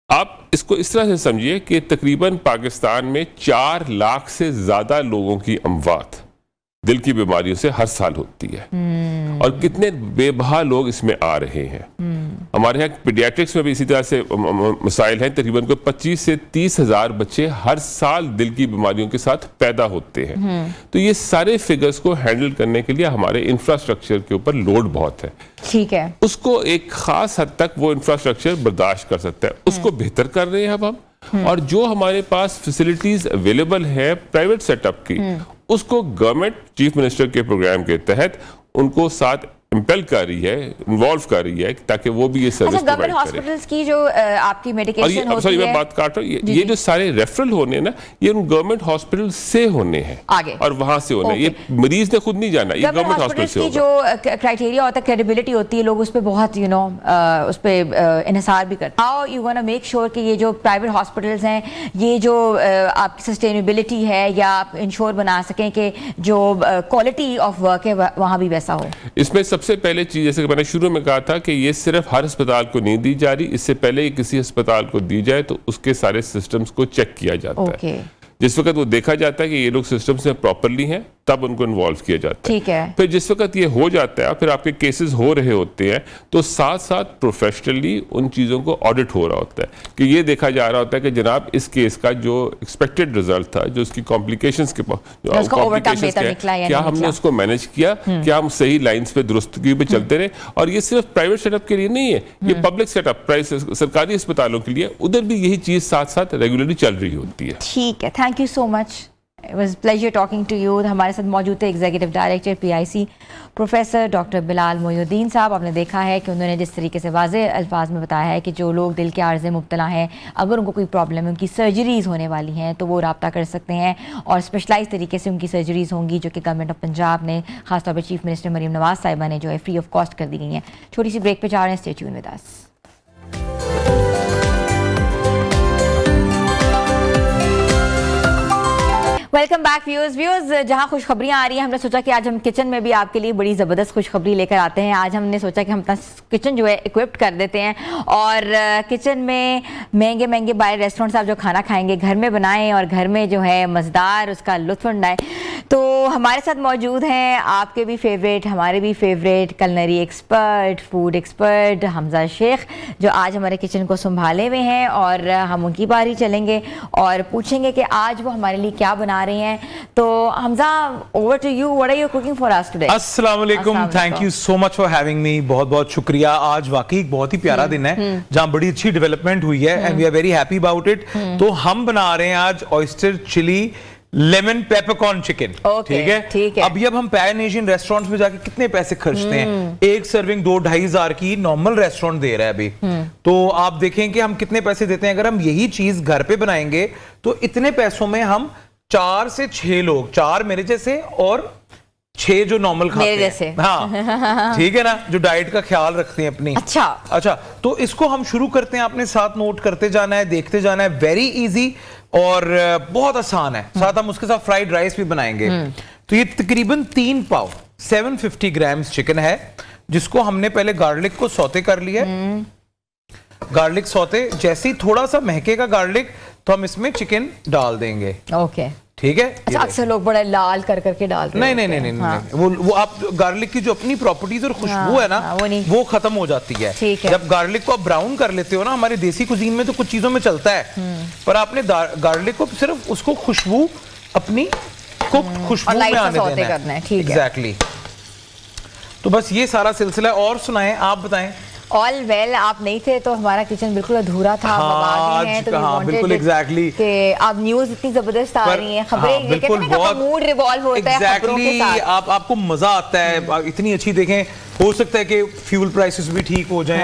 आप इसको इस तरह से समझिए कि तकरीबन पाकिस्तान में 4 लाख से ज़्यादा लोगों की अमवात दिल की बीमारियों से हर साल होती है, और कितने बेबहा लोग इसमें आ रहे हैं। हमारे यहाँ पीडियाट्रिक्स में भी इसी तरह से मसाइल हैं। तकरीबन कोई 25 से 30 हज़ार बच्चे हर साल दिल की बीमारियों के साथ पैदा होते हैं। तो ये सारे फिगर्स को हैंडल करने के लिए हमारे इंफ्रास्ट्रक्चर के ऊपर लोड बहुत है। ठीक है, उसको एक खास हद तक वो इंफ्रास्ट्रक्चर बर्दाश्त कर सकता है, उसको बेहतर कर रहे हैं अब हम। और जो हमारे पास फैसिलिटीज अवेलेबल है प्राइवेट सेटअप की, उसको गवर्नमेंट चीफ मिनिस्टर के प्रोग्राम के तहत उनको साथ इम्पेल कर रही है, इन्वॉल्व कर रही है, ताकि वो भी ये सर्विस प्रोवाइड करें। हॉस्पिटल्स की जो आपकी मेडिकेशन होती है, मैं बात काट रहा हूँ, ये जो सारे रेफरल होने ना, ये उन गवर्नमेंट हॉस्पिटल से होने हैं आगे, और वहां से होने हैं। ये मरीज ने खुद नहीं जाना, ये गवर्नमेंट हॉस्पिटल से होगा। जो क्राइटेरिया होता है, क्रेडिबिलिटी होती है, लोग उस पर बहुत उस पर इन्हिसार भी करते हैं। How you want to make sure कि ये जो प्राइवेट हॉस्पिटल्स हैं, ये जो आपकी सस्टेनेबिलिटी है, या आप इंश्योर बना सकें कि जो क्वालिटी ऑफ वर्क है वहाँ भी वैसा हो? इसमें सबसे सबसे पहले चीज़, जैसे कि मैंने शुरू में कहा था कि ये सिर्फ हर अस्पताल को नहीं दी जा रही, इससे पहले कि किसी अस्पताल को दी जाए तो उसके सारे सिस्टम्स को चेक किया जाता है। जिस वक्त वो देखा जाता है कि ये लोग सिस्टम्स में प्रॉपरली हैं, तब उनको इन्वॉल्व किया जाता है। ठीक है। फिर जिस वक्त ये हो जाता है, फिर आपके केसेस हो रहे होते हैं, तो साथ साथ प्रोफेशनली उन चीज़ों को ऑडिट हो रहा होता है कि ये देखा जा रहा होता है कि जनाब इस केस का जो एक्सपेक्टेड रिजल्ट था, जो उसकी कॉम्प्लिकेशंस के क्या हमने उसको मैनेज किया, क्या हम सही लाइंस पे दुरुस्तगी पे चलते रहे। और ये सिर्फ प्राइवेट सेटअप के लिए नहीं है, ये पब्लिक सेटअप सरकारी अस्पतालों के लिए, उधर भी यही चीज़ साथ साथ रेगुलरली चल रही होती है। ठीक है, thank you so much, it was pleasure talking to you. हमारे साथ मौजूद थे executive director PIC professor doctor Bilal Moinuddin साहब। आपने देखा है कि उन्होंने जिस तरीके से वाज़ेह अल्फाज में बताया है कि जो लोग दिल के आर्ज़े मुब्तला हैं, अगर उनको कोई प्रॉब्लम है, उनकी सर्जरीज़ होने वाली हैं, तो वो रब्ता कर सकते हैं और स्पेशलाइज तरीके से उनकी सर्जरीज़ होंगी, जो कि गवर्नमेंट ऑफ पंजाब ने खासतौर पर चीफ मिनिस्टर मरीम नवाज साहिबा ने जो है फ्री ऑफ कॉस्ट कर दी गई हैं। छोटी सी ब्रेक पे जा रहे हैं, stay tune with us. Welcome back viewers. जहां खुशखबरियां आ रही हैं, हमने सोचा कि आज हम किचन में भी आपके लिए बड़ी ज़बरदस्त खुशखबरी लेकर आते हैं। आज हमने सोचा कि हम अपना किचन जो है इक्विप्ड कर देते हैं और किचन में महंगे महंगे बाहर रेस्टोरेंट से आप जो खाना खाएंगे, घर में बनाएं और घर में जो है मज़ेदार उसका लुत्फ़ उठाएं। तो हमारे साथ मौजूद हैं आपके भी फेवरेट, हमारे भी favourite culinary expert, food expert Hamza Sheikh, जो आज हमारे किचन को संभाले हुए हैं और हम उनकी बारी चलेंगे और पूछेंगे कि आज वो हमारे लिए क्या बना रही हैं। तो Hamza, over to you, what are you cooking for us today? अस्सलाम वालेकुम, thank you so much for having me. बहुत बहुत शुक्रिया। आज वाकई एक बहुत ही प्यारा दिन है जहां बड़ी अच्छी डेवलपमेंट हुई है and we are very happy about it. तो हम बना रहे हैं आज oyster chilli lemon peppercorn chicken. ठीक है। अब हम पैन एशियन रेस्टोरेंट्स में जाके कितने पैसे खर्चते हैं, एक सर्विंग 2-2.5 हज़ार की नॉर्मल रेस्टोरेंट दे रहा है अभी। तो आप देखें कि हम कितने पैसे देते हैं। अगर हम यही चीज घर पे बनाएंगे तो इतने पैसों में हम 4 से 6 लोग, 4 मेरे जैसे और 6 जो नॉर्मल खाते मेरे जैसे। हैं, हाँ ठीक है ना, जो डाइट का ख्याल रखते हैं अपनी। अच्छा, तो इसको हम शुरू करते हैं, आपने साथ नोट करते जाना है, देखते जाना है। वेरी इजी और बहुत आसान है। साथ हम उसके साथ फ्राइड राइस भी बनाएंगे। तो ये तकरीबन 3 पाव 750 ग्राम्स चिकन है, जिसको हमने पहले गार्लिक को सौते कर लिया। गार्लिक सौते जैसे ही थोड़ा सा महकेगा गार्लिक, तो हम इसमें चिकन डाल देंगे। ओके, ठीक है। अच्छा, अक्सर लोग बड़ा लाल करके डालते हैं। नहीं, वो आप गार्लिक की जो अपनी प्रॉपर्टीज और खुशबू है ना, वो खत्म हो जाती है। जब गार्लिक को आप ब्राउन कर लेते हो ना, हमारी देसी कुजीन में तो कुछ चीजों में चलता है, पर आपने गार्लिक को सिर्फ उसको खुशबू अपनी खुशबू में आने देना है। एग्जैक्टली। तो बस ये सारा सिलसिला। और सुनाएं, आप बताएं। ऑल वेल, आप नहीं थे तो हमारा किचन बिल्कुल अधूरा था। बिल्कुल एग्जैक्टली। कि अब न्यूज़ इतनी जबरदस्त आ रही हैं, खबरें, बिल्कुल बहुत मूड रिवॉल्व होता है खबरों के साथ। आपको मजा आता है, इतनी अच्छी। देखें, हो सकता है कि फ्यूल प्राइसेस भी ठीक हो जाएं,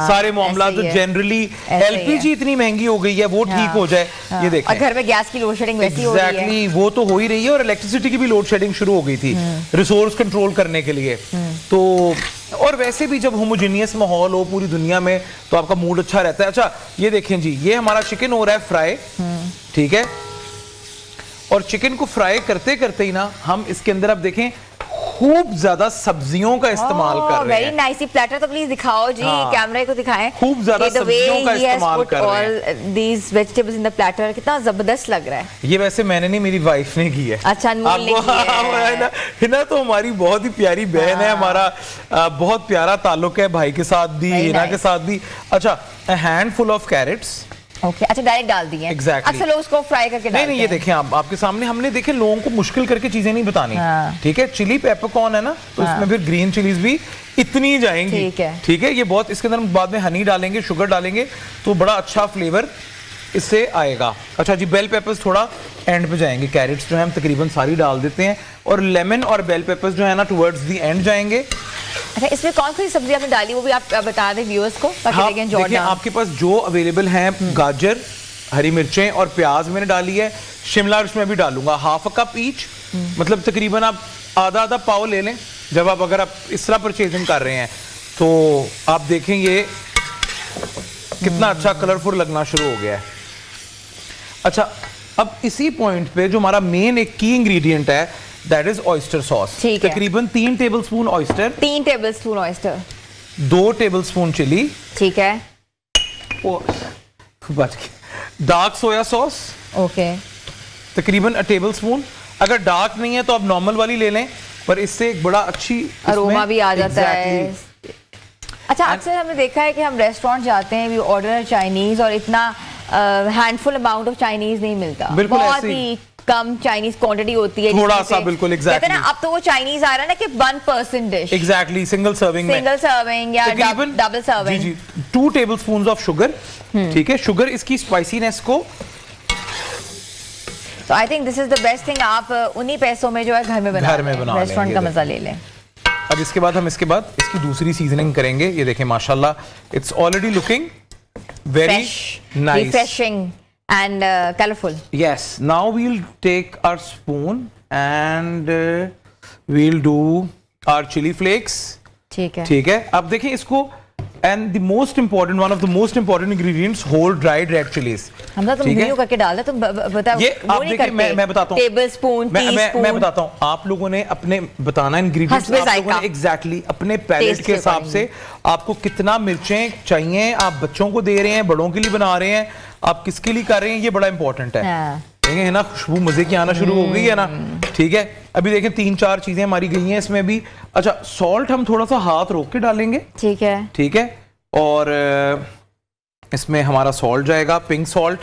सारे मामला तो जनरली LPG इतनी महंगी हो गई है वो ठीक हो जाए। ये देखें, और घर में गैस की लोड शेडिंग वैसी हो रही है। वो तो हो ही रही है और इलेक्ट्रिसिटी की भी लोड शेडिंग शुरू हो गई थी रिसोर्स कंट्रोल करने के लिए। तो और वैसे भी जब होमोजेनियस माहौल हो पूरी दुनिया में तो आपका मूड अच्छा रहता है। अच्छा, ये देखें जी, ये हमारा चिकन हो रहा है फ्राई। ठीक है। और चिकन को फ्राई करते करते ही ना हम इसके अंदर आप देखें खूब ज्यादा सब्जियों का इस्तेमाल कर रहे हैं। Very nice. प्लेटर तो प्लीज दिखाओ जी, कैमरे को दिखाएं। खूब ज्यादा सब्जियों का इस्तेमाल कर रहे हैं। These vegetables in the platter, कितना जबरदस्त लग रहा है। ये वैसे मैंने नहीं, मेरी वाइफ ने की है। अच्छा, अनमोल ने की है। हिना तो हमारी बहुत ही प्यारी बहन है। हमारा बहुत प्यारा ताल्लुक है भाई के साथ भी, हिना के साथ भी। अच्छा, a handful of carrots। Okay, अच्छा, डायरेक्ट डाल दिए। Exactly. अक्सर लोग उसको फ्राई करके डालते हैं। नहीं, ये देखें आपके सामने हमने देखे, लोगों को मुश्किल करके चीजें नहीं बतानी। ठीक है। चिली पेपरकॉर्न है ना, तो इसमें फिर ग्रीन चिलीज भी इतनी जाएंगी। ठीक है। ये बहुत, इसके अंदर हम बाद में हनी डालेंगे, शुगर डालेंगे, तो बड़ा अच्छा फ्लेवर इससे आएगा। अच्छा जी, बेल पेपर्स थोड़ा एंड पे जाएंगे। कैरेट्स जो है हम तकरीबन सारी डाल देते हैं और लेमन और बेल पेपर्स जो है ना टुवर्ड्स दी एंड जाएंगे। अच्छा, इसमें कौन सी सब्जी आपने डाली वो भी आप बता दें व्यूअर्स को, ताकि देखें। देखिए, आपके पास जो अवेलेबल हैं, गाजर, हरी मिर्चें और प्याज मैंने डाली है। शिमला मिर्च में भी डालूंगा, हाफ अ कप ईच, मतलब तकरीबन आप आधा पाव ले लें। जब आप अगर आप इस तरह परचेजिंग कर रहे हैं तो आप देखें ये कितना अच्छा कलरफुल लगना शुरू हो गया है। अच्छा, अब इसी पॉइंट पे जो हमारा मेन एक की इंग्रेडिएंट है दैट इज ऑयस्टर सॉस। ठीक है। तकरीबन 3 tablespoon oyster, 3 tablespoon oyster, 2 tablespoon chilli, ठीक है, बच गया, डार्क सोया सॉस ओके, तकरीबन 1 टेबलस्पून। अगर डार्क नहीं है तो आप नॉर्मल वाली ले लें, पर इससे एक बड़ा अच्छी अरोमा भी आ जाता है। अच्छा, अक्सर हमने देखा है कि हम रेस्टोरेंट जाते हैं, वी ऑर्डर चाइनीज और इतना हैंडफुल अमाउंट ऑफ चाइनीज नहीं मिलता, बिल्कुल बहुत ऐसे ही कम चाइनीज क्वांटिटी होती है, थोड़ा जिसमें सा, से- बिल्कुल, कहते हैं ना, exactly। अब तो वो चाइनीज आ रहा है ना कि 1 person dish, exactly single serving में, सिंगल सर्विंग या तकरीबन डबल सर्विंग। जी 2 टेबलस्पून ऑफ शुगर, ठीक है। शुगर इसकी स्पाइसीनेस को, तो I think this is the best thing, आप उन्हीं पैसों में जो है घर में बना रेस्टोरेंट का मजा ले लें। अब इसके बाद हम इसकी दूसरी सीजनिंग करेंगे। ये देखें माशाल्लाह, it's already looking very nice, refreshing and colourful. yes, now we'll take our spoon and we'll do our chili flakes, ठीक है, ठीक है। अब देखें इसको, and the most important, one of the most important ingredients, whole dried red chilies। Hamza तुम ठीक है? वीडियो करके डाल दे, तुम बता ये वो आप नहीं देखिए, करते। मैं बताता हूँ, टेबल स्पून, मैं बताता हूँ, आप लोगों ने अपने बताना इंग्रेडिएंट्स, हस्बे आप लोगों जायका। ने एग्जैक्टली अपने पैलेट Taste के के हिसाब से आपको कितना मिर्चें चाहिए, आप बच्चों को दे रहे हैं, बड़ों के लिए बना रहे हैं, आप किसके लिए कर रहे हैं, ये बड़ा इंपॉर्टेंट है। हाँ। देखें है ना, खुशबू मजे की आना शुरू हो गई है ना, ठीक है। अभी देखें 3-4 चीजें हमारी गई हैं इसमें भी। अच्छा, सॉल्ट हम थोड़ा सा हाथ रोक के डालेंगे, ठीक है, ठीक है। और इसमें हमारा सॉल्ट जाएगा, पिंक सॉल्ट।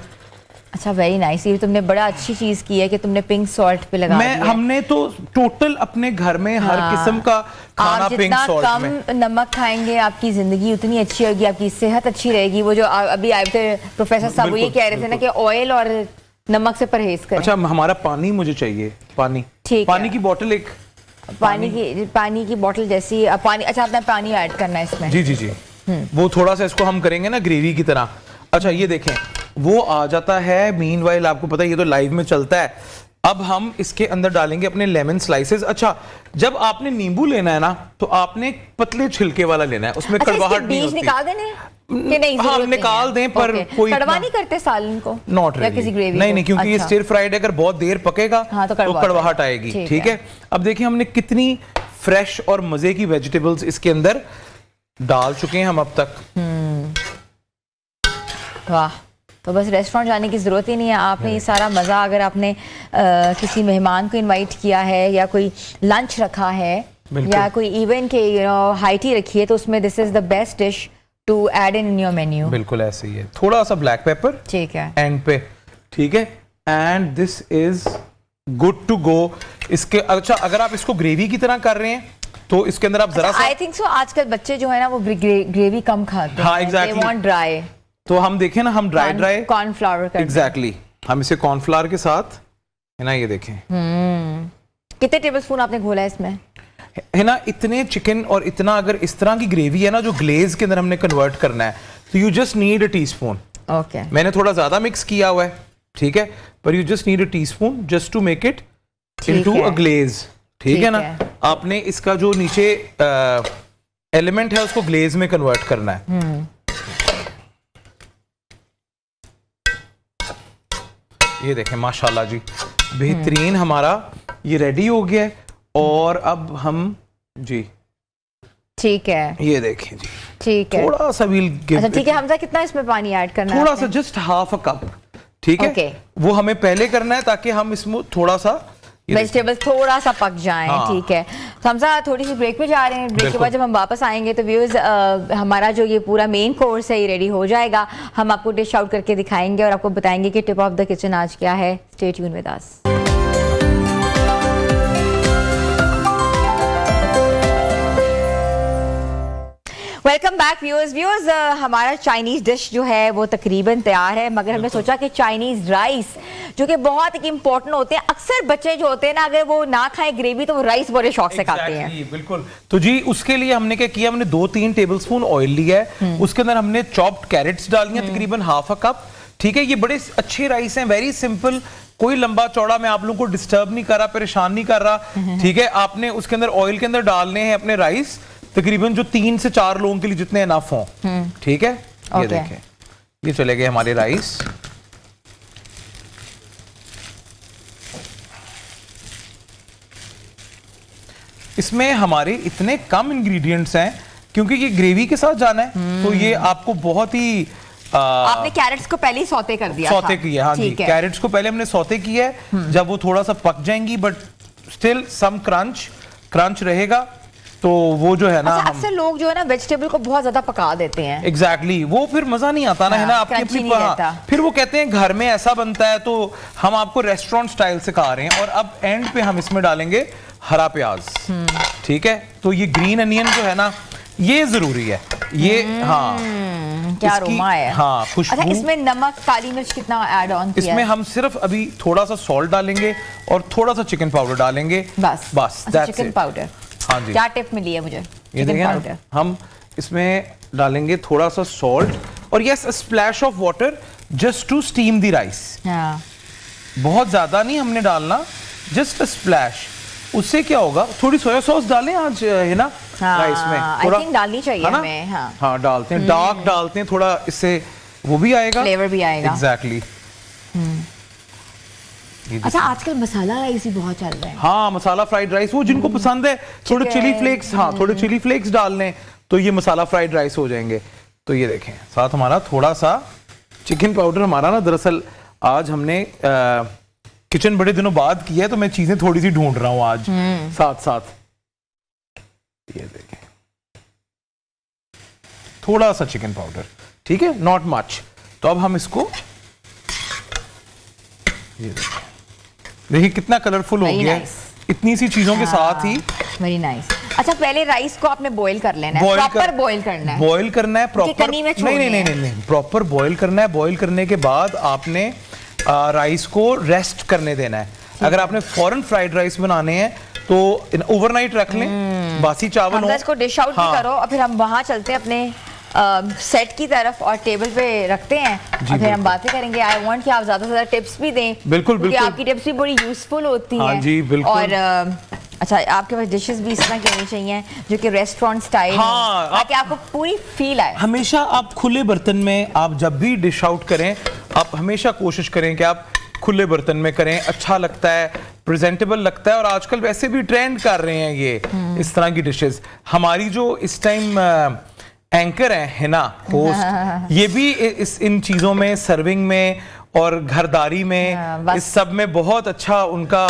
अच्छा, वेरी नाइस, ये तुमने बड़ा अच्छी चीज की है कि तुमने पिंक सॉल्ट पे लगा दिया है। हमने तो टोटल अपने घर में हर किस्म का खाना आप पिंक जितना सॉल्ट में। कम नमक खाएंगे आपकी जिंदगी उतनी अच्छी होगी, आपकी सेहत अच्छी रहेगी। वो जो अभी आए थे प्रोफेसर साहब, वो ये बिल्कुल, कह रहे थे ना कि ऑयल और नमक से परहेज करें। अच्छा, हमारा पानी मुझे चाहिए, पानी, ठीक पानी है। की बोतल एक, पानी की बोतल जैसी पानी। अच्छा, आपने पानी ऐड करना है इसमें? जी जी जी, वो थोड़ा सा इसको हम करेंगे ना ग्रेवी की तरह। अच्छा, ये देखें वो आ जाता है। मीनवाइल आपको पता है ये तो लाइव में चलता है। अब हम इसके अंदर डालेंगे अपने लेमन स्लाइसेस। अच्छा, जब आपने नींबू लेना है ना, तो आपने पतले छिलके वाला लेना है, उसमें अच्छा, कड़वाहट इसके नहीं बीज होती। निकाल देने हैं कि नहीं? हाँ, जरूरत नहीं निकाल है। दें, पर ओके। कोई कड़वा इतना- नहीं करते सालन को? नॉट या किसी ग्रेवी नहीं को? नहीं, क्योंकि ये अच्छा। स्टिर फ्राइड अगर बहुत देर पकेगा हाँ, तो कड़वाहट आएगी, ठीक है। अब देखिए हमने कितनी फ्रेश और मजे की वेजिटेबल्स इसके अंदर डाल चुके हैं हम अब तक। वाह, तो बस रेस्टोरेंट जाने की ज़रूरत ही नहीं है। आपने ये सारा मज़ा, अगर आपने किसी मेहमान को इनवाइट किया है या कोई लंच रखा है या कोई इवेंट के हाइटी रखी है, तो उसमें this is the best dish to add in your menu. बिल्कुल ऐसे ही है। थोड़ा सा ब्लैक पेपर ठीक है, एंड पे, ठीक है। And this is good to go. इसके अच्छा, अगर आप इसको ग्रेवी की तरह कर रहे हैं तो इसके अंदर आप जरा सा, आई थिंक सो आजकल बच्चे जो है ना वो ग्रेवी कम खाते हाँ, हैं। exactly। They want dry। तो हम देखें ना, हम ड्राई कॉर्नफ्लावर कर एग्जैक्टली, हम इसे कॉर्नफ्लावर के साथ, है ना, ये देखें, कितने टेबलस्पून आपने घोला है इसमें? है ना, इतने चिकन और इतना अगर इस तरह की ग्रेवी है ना जो ग्लेज के अंदर हमने कन्वर्ट करना है, तो you just need a teaspoon. Okay, मैंने थोड़ा ज्यादा मिक्स किया हुआ है, ठीक है, पर you just need a teaspoon just to make it into a glaze, ठीक है ना। आपने इसका जो नीचे एलिमेंट है उसको ग्लेज में कन्वर्ट करना है। ये देखें माशाल्लाह जी, बेहतरीन हमारा ये रेडी हो गया है। और अब हम जी, ठीक है, ये देखें जी, ठीक है। थोड़ा सा we'll give अच्छा, ठीक है it- हमजा, कितना इसमें पानी ऐड करना है थोड़ा आपने? सा, जस्ट हाफ अ कप, ठीक है। Okay। वो हमें पहले करना है ताकि हम इसमें थोड़ा सा वेजिटेबल्स थोड़ा सा पक जाएं, हाँ। ठीक है। तो हमजा थोड़ी सी ब्रेक पे जा रहे हैं। ब्रेक के बाद जब हम वापस आएंगे तो व्यूअर्स, हमारा जो ये पूरा मेन कोर्स है ये रेडी हो जाएगा। हम आपको डिश आउट करके दिखाएंगे और आपको बताएंगे कि टिप ऑफ द किचन आज क्या है। Stay tune with us. Welcome back viewers. हमारा चाइनीज़ डिश जो है वो तकरीबन तैयार है, मगर हमने सोचा कि चाइनीज़ राइस जो कि बहुत एक इम्पोर्टेंट होते हैं, अक्सर बच्चे जो होते हैं ना, अगर वो ना खाएं ग्रेवी तो वो राइस बड़े शौक से खाते हैं। बिल्कुल। तो जी उसके लिए हमने क्या किया, हमने 2-3 टेबलस्पून ऑयल लिया है, उसके अंदर हमने चॉप्ड कैरेट्स डाली हैं तकरीबन हाफ अ कप, ठीक है। ये बड़े अच्छे राइस हैं, वेरी सिंपल, कोई लंबा चौड़ा, मैं आप लोगों को डिस्टर्ब नहीं कर रहा, परेशान नहीं कर रहा, ठीक है। आपने उसके अंदर ऑयल के अंदर डालने हैं अपने राइस, तकरीबन जो 3 से 4 लोगों के लिए जितने इनफ हों, ठीक है। ये देखें, ये चले गए हमारे राइस। इसमें हमारे इतने कम इंग्रेडिएंट्स हैं क्योंकि ये ग्रेवी के साथ जाना है, तो ये आपको बहुत ही आपने कैरेट्स को पहले ही सौते कर दिया सौते था। किया, हाँ जी, ठीक है। कैरेट्स को पहले हमने सौते किया है, जब वो थोड़ा सा पक जाएंगी बट स्टिल सम क्रंच रहेगा, तो वो जो है ना अच्छा, अक्सर लोग जो है ना वेजिटेबल को बहुत ज्यादा पका देते हैं। एग्जैक्टली वो फिर मजा नहीं आता ना, है ना, आपकी crunchy अपनी नहीं रहता। फिर वो कहते हैं घर में ऐसा बनता है, तो हम आपको रेस्टोरेंट स्टाइल सिखा रहे हैं। और अब एंड पे हम इसमें डालेंगे हरा प्याज, ठीक है। तो ये ग्रीन अनियन जो है ना, ये जरूरी है, ये हाँ क्या इसकी- अरोमा है। हाँ, खुशबू। अच्छा, इसमें नमक काली मिर्च कितना ऐड ऑन किया इसमें है? हम सिर्फ अभी थोड़ा सा सॉल्ट डालेंगे और थोड़ा सा चिकन पाउडर डालेंगे, बस बस अच्छा, that's चिकन it। पाउडर। हाँ जी, क्या टिप मिली है मुझे? ये चिकन देखिए ना, पाउडर। हम इसमें डालेंगे थोड़ा सा सॉल्ट और yes splash of water just to steam the rice. हाँ, बहुत ज्यादा नहीं हमने डालना, जस्ट स्प्लैश। उससे क्या होगा, थोड़ी सोया सॉस डालें आज, है ना, हाँ, राइस में I थोड़ा think डालनी चाहिए है ना? हमें, हाँ। हाँ डालते हैं, डार्क डालते हैं थोड़ा, इससे वो भी आएगा, फ्लेवर भी आएगा। एग्जैक्टली। अच्छा, आजकल मसाला राइस भी बहुत चल रहा है। हाँ, मसाला फ्राइड राइस, वो जिनको पसंद है थोड़े Chicken, चिली फ्लेक्स, हाँ थोड़े चिली फ्लेक्स डाल लें तो ये मसाला फ्राइड राइस हो जाएंगे। तो ये देखें, साथ हमारा थोड़ा सा चिकन पाउडर, हमारा ना दरअसल आज हमने किचन बड़े दिनों बाद किया है, तो मैं चीजें थोड़ी सी ढूंढ रहा हूँ आज साथ साथ। ये देखें, थोड़ा सा चिकन पाउडर, ठीक है, नॉट मच। तो अब हम इसको, ये देखिए कितना कलरफुल हो Very गया है, nice। इतनी सी चीजों के साथ ही। Very nice. अच्छा, पहले राइस को आपने बॉईल कर लेना है, प्रॉपर बॉईल करना है। बॉईल करना है प्रॉपर, कनी में नहीं छोड़नी नहीं नहीं नहीं, प्रॉपर बॉईल करना है। बॉईल करने के बाद आपने राइस को रेस्ट करने देना है। अगर आपने फॉरन फ्राइड राइस बनाने हैं तो ओवरनाइट रख लें, बासी चावल हम हो। इसको डिश आउट भी करो और फिर हम वहां चलते हैं अपने सेट की तरफ और टेबल पे रखते हैं और फिर हम बातें करेंगे। आई वांट कि आप ज्यादा से ज्यादा टिप्स भी दें, बिल्कुल, क्योंकि बिल्कुल। आपकी टिप्स भी बड़ी यूजफुल होती हैं। हाँ जी, बिल्कुल। और अच्छा, आपके पास डिशेस भी इस तरह की होनी चाहिए जो कि रेस्टोरेंट स्टाइल, हाँ, ताकि आपको पूरी फील आए। हमेशा आप खुले बर्तन में, आप जब भी डिश आउट करें, आप हमेशा कोशिश करें कि आप खुले बर्तन में करें, अच्छा लगता है, प्रेजेंटेबल लगता है। और आजकल वैसे भी ट्रेंड कर रहे हैं ये इस तरह की डिशेस। हमारी जो इस टाइम एंकर है ना, होस्ट, ये भी इन चीजों में, सर्विंग में और घरदारी में, बस। इस सब में बहुत अच्छा उनका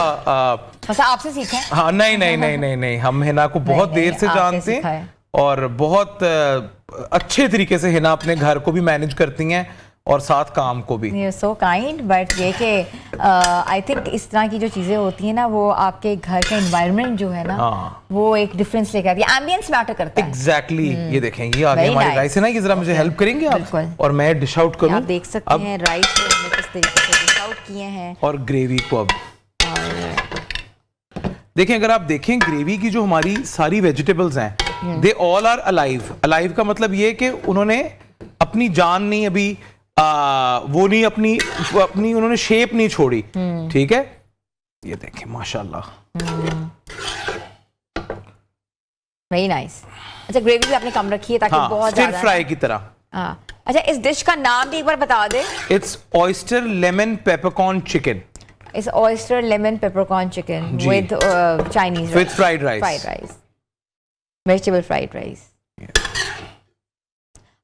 बस आपसे सीखें। हाँ, नहीं नहीं नहीं नहीं नहीं, हम हिना को बहुत नहीं, देर से आपने जानते सिखाया। हैं और बहुत अच्छे तरीके से हिना अपने घर को भी मैनेज करती हैं और साथ काम को भी। You're so kind, but ये कि आई थिंक इस तरह की जो चीज़ें होती हैं ना, वो आपके घर का एनवायरनमेंट जो है ना, हाँ। वो एक डिफरेंस लेकर आती है। एम्बियंस मैटर करता है। एग्जैक्टली ये देखें, ये आगे Very हमारी nice। राइस है ना, ये जरा मुझे हेल्प करेंगे आप, बिल्कुल। और मैं डिश आउट करूं। आप देख सकते अब हैं राइस को हमने किस तरीके से डिश आउट किए हैं। और ग्रेवी को अब देखें, अगर आप देखें ग्रेवी की जो हमारी सारी वेजिटेबल्स हैं, they all are alive. Alive का मतलब ये कि उन्होंने अपनी जान नहीं अभी वो नहीं अपनी उन्होंने शेप नहीं छोड़ी, ठीक है। ये देखें माशाल्लाह, वेरी नाइस। अच्छा, ग्रेवी भी आपने कम रखी है ताकि हाँ, बहुत स्टिर ज्यादा फ्राई की तरह। हाँ। अच्छा, इस डिश का नाम भी एक बार बता दे। It's oyster lemon peppercorn chicken. इस ऑयस्टर लेमन पेपरकॉर्न चिकन जी। With Chinese With fried rice. Fried rice, vegetable fried rice.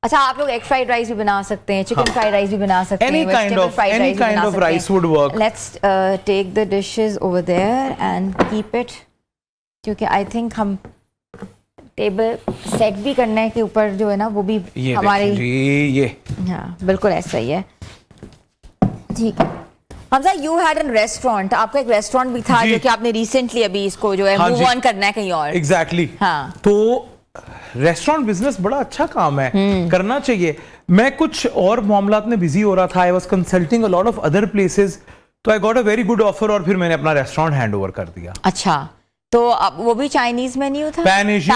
अच्छा, आप लोग एग फ्राइड राइस भी बना सकते हैं, चिकन फ्राइड राइस भी बना सकते हैं, Any kind of- any kind of rice would work. Let's take the dishes over there and keep it, क्योंकि आई थिंक हम टेबल सेट भी करना है कि ऊपर जो है ना वो भी ये हमारी, देखें जी, ये हाँ बिल्कुल ऐसा ही है। ठीक है Hamza, you had an restaurant, आपका एक रेस्टोरेंट भी था जी। जो कि आपने रिसेंटली अभी इसको जो है हाँ मूव जी। ऑन करना है कहीं और। एग्जैक्टली हाँ। तो रेस्टोरेंट बिजनेस बड़ा अच्छा काम है, करना चाहिए। मैं कुछ और मामलात में बिजी हो रहा था, I was consulting a lot of other places, तो I got a very good offer और फिर मैंने अपना रेस्टोरेंट हैंड ओवर कर दिया। अच्छा, तो अब वो भी चाइनीज मेन्यू था? पैन एशियन,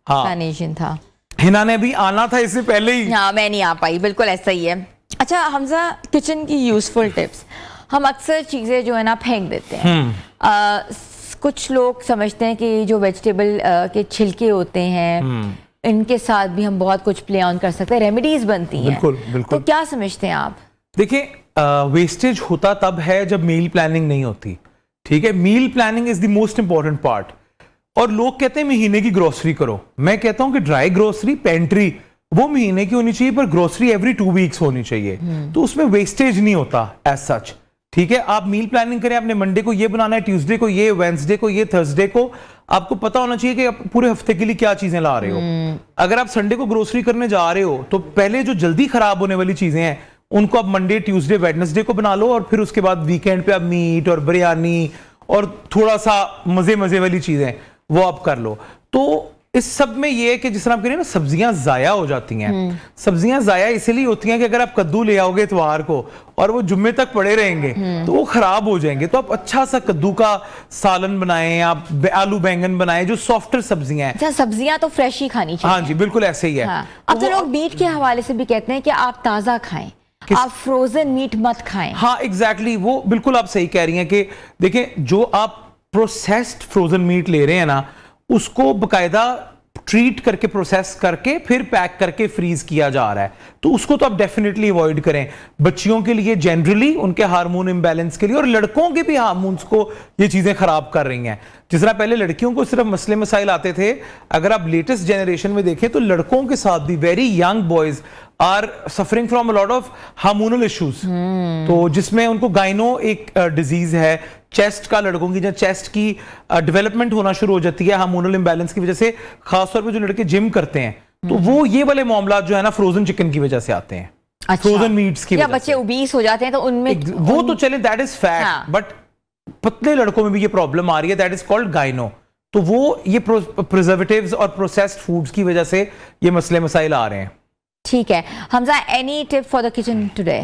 हाँ। पैन एशियन था। हिना ने भी आना था इससे पहले ही। हाँ, मैं नहीं आ पाई, बिल्कुल ऐसा ही है। अच्छा हमजा, किचन की यूजफुल टिप्स, हम अक्सर चीज़ें जो है ना फेंक देते हैं। कुछ लोग समझते हैं कि जो वेजिटेबल के छिलके होते हैं इनके साथ भी हम बहुत कुछ प्ले ऑन कर सकते हैं, रेमेडीज बनती हैं। बिल्कुल, बिल्कुल। तो क्या समझते हैं आप? देखिए, वेस्टेज होता तब है जब मील प्लानिंग नहीं होती, ठीक है। Meal planning is the most important part. और लोग कहते हैं महीने की ग्रोसरी करो। मैं कहता हूं कि ड्राई ग्रोसरी पेंट्री वो महीने की होनी चाहिए, पर ग्रोसरी एवरी 2 वीक्स होनी चाहिए, तो उसमें वेस्टेज नहीं होता एज सच। ठीक है, आप मील प्लानिंग करें, आपने मंडे को ये बनाना है, ट्यूसडे को ये, वेंसडे को ये, थर्सडे को, आपको पता होना चाहिए कि आप पूरे हफ्ते के लिए क्या चीजें ला रहे हो। अगर आप संडे को ग्रोसरी करने जा रहे हो तो पहले जो जल्दी खराब होने वाली चीजें हैं उनको आप मंडे, ट्यूसडे, वेडनेसडे को बना लो, और फिर उसके बाद वीकेंड पे आप मीट और बिरयानी और थोड़ा सा मजे मजे वाली चीजें वो आप कर लो। तो इस सब में ये है कि जिस तरह आप कह रहे हैं ना, सब्जियां जाया हो जाती हैं। सब्जियां जाया इसलिए होती हैं कि अगर आप कद्दू ले आओगे इतवार को और वो जुम्मे तक पड़े रहेंगे तो वो खराब हो जाएंगे। तो आप अच्छा सा कद्दू का सालन बनाएं, आप आलू बैंगन बनाएं, जो सॉफ्टर सब्जियां हैं। अच्छा, सब्जियां तो फ्रेश ही खानी चाहिए। हाँ जी, बिल्कुल ऐसे ही है। हाँ। अब तो लोग मीट के हवाले से भी कहते हैं कि आप ताजा खाएं, आप फ्रोजन मीट मत खाएं। हाँ एग्जैक्टली, वो बिल्कुल आप सही कह रही हैं कि देखें, जो आप प्रोसेस्ड फ्रोजन मीट ले रहे हैं ना, उसको बकायदा ट्रीट करके, प्रोसेस करके, फिर पैक करके फ्रीज किया जा रहा है, तो उसको तो आप डेफिनेटली अवॉइड करें। बच्चियों के लिए जनरली उनके हार्मोन इंबैलेंस के लिए, और लड़कों के भी हार्मोन्स को ये चीजें खराब कर रही हैं। जिस तरह पहले लड़कियों को सिर्फ मसले मसाइल आते थे, अगर आप लेटेस्ट जनरेशन में देखें तो लड़कों के साथ भी very young boys are suffering from a lot of hormonal issues. तो जिसमें उनको गाइनो एक डिजीज है चेस्ट का, लड़कों की जब चेस्ट की डेवलपमेंट होना शुरू हो जाती है हार्मोनल इंबैलेंस की वजह से, खासतौर पे जो लड़के जिम करते हैं, तो वो ये वाले मामला जो है ना फ्रोजन चिकन की वजह से आते हैं। अच्छा। फ्रोजन मीट्स की या वजह बच्चे से। ओबीस हो जाते हैं तो उनमें वो तो चले, दैट इज फैक्ट, हाँ। बट पतले लड़कों में भी ये प्रॉब्लम आ रही है, दैट इज कॉल्ड गाइनो। तो वो ये प्रिजर्वेटिव्स और प्रोसेस्ड फूड्स की वजह से ये मसले मसाइल आ रहे हैं। ठीक है Hamza, any tip for the kitchen today?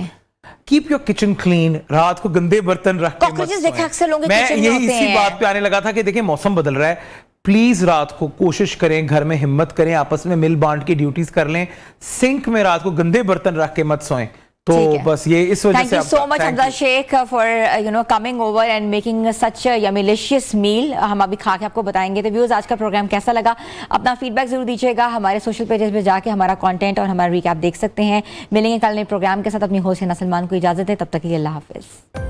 Keep your kitchen clean. रात को गंदे बर्तन रख के मत Cockroaches सोएं। देखे अक्सर लोगों के मैं kitchen में यही होते इसी हैं। बात पे आने लगा था कि देखिए मौसम बदल रहा है, प्लीज रात को कोशिश करें, घर में हिम्मत करें, आपस में मिल बांट के ड्यूटीज कर लें। सिंक में रात को गंदे बर्तन रख के मत सोएं। तो बस ये इस वजह Thank से you so much, thank Hamza you. Sheikh, for coming over and making such a yummy-licious meal. हम अभी खा के आपको बताएंगे। तो व्यूअर्स, आज का प्रोग्राम कैसा लगा, अपना फीडबैक जरूर दीजिएगा। हमारे सोशल पेजेस पे जाके हमारा कंटेंट और हमारा रिकैप देख सकते हैं। मिलेंगे कल नए प्रोग्राम के साथ। अपनी होस्ट हिना सलमान को इजाजत है, तब तक के लिए अल्लाह हाफिज।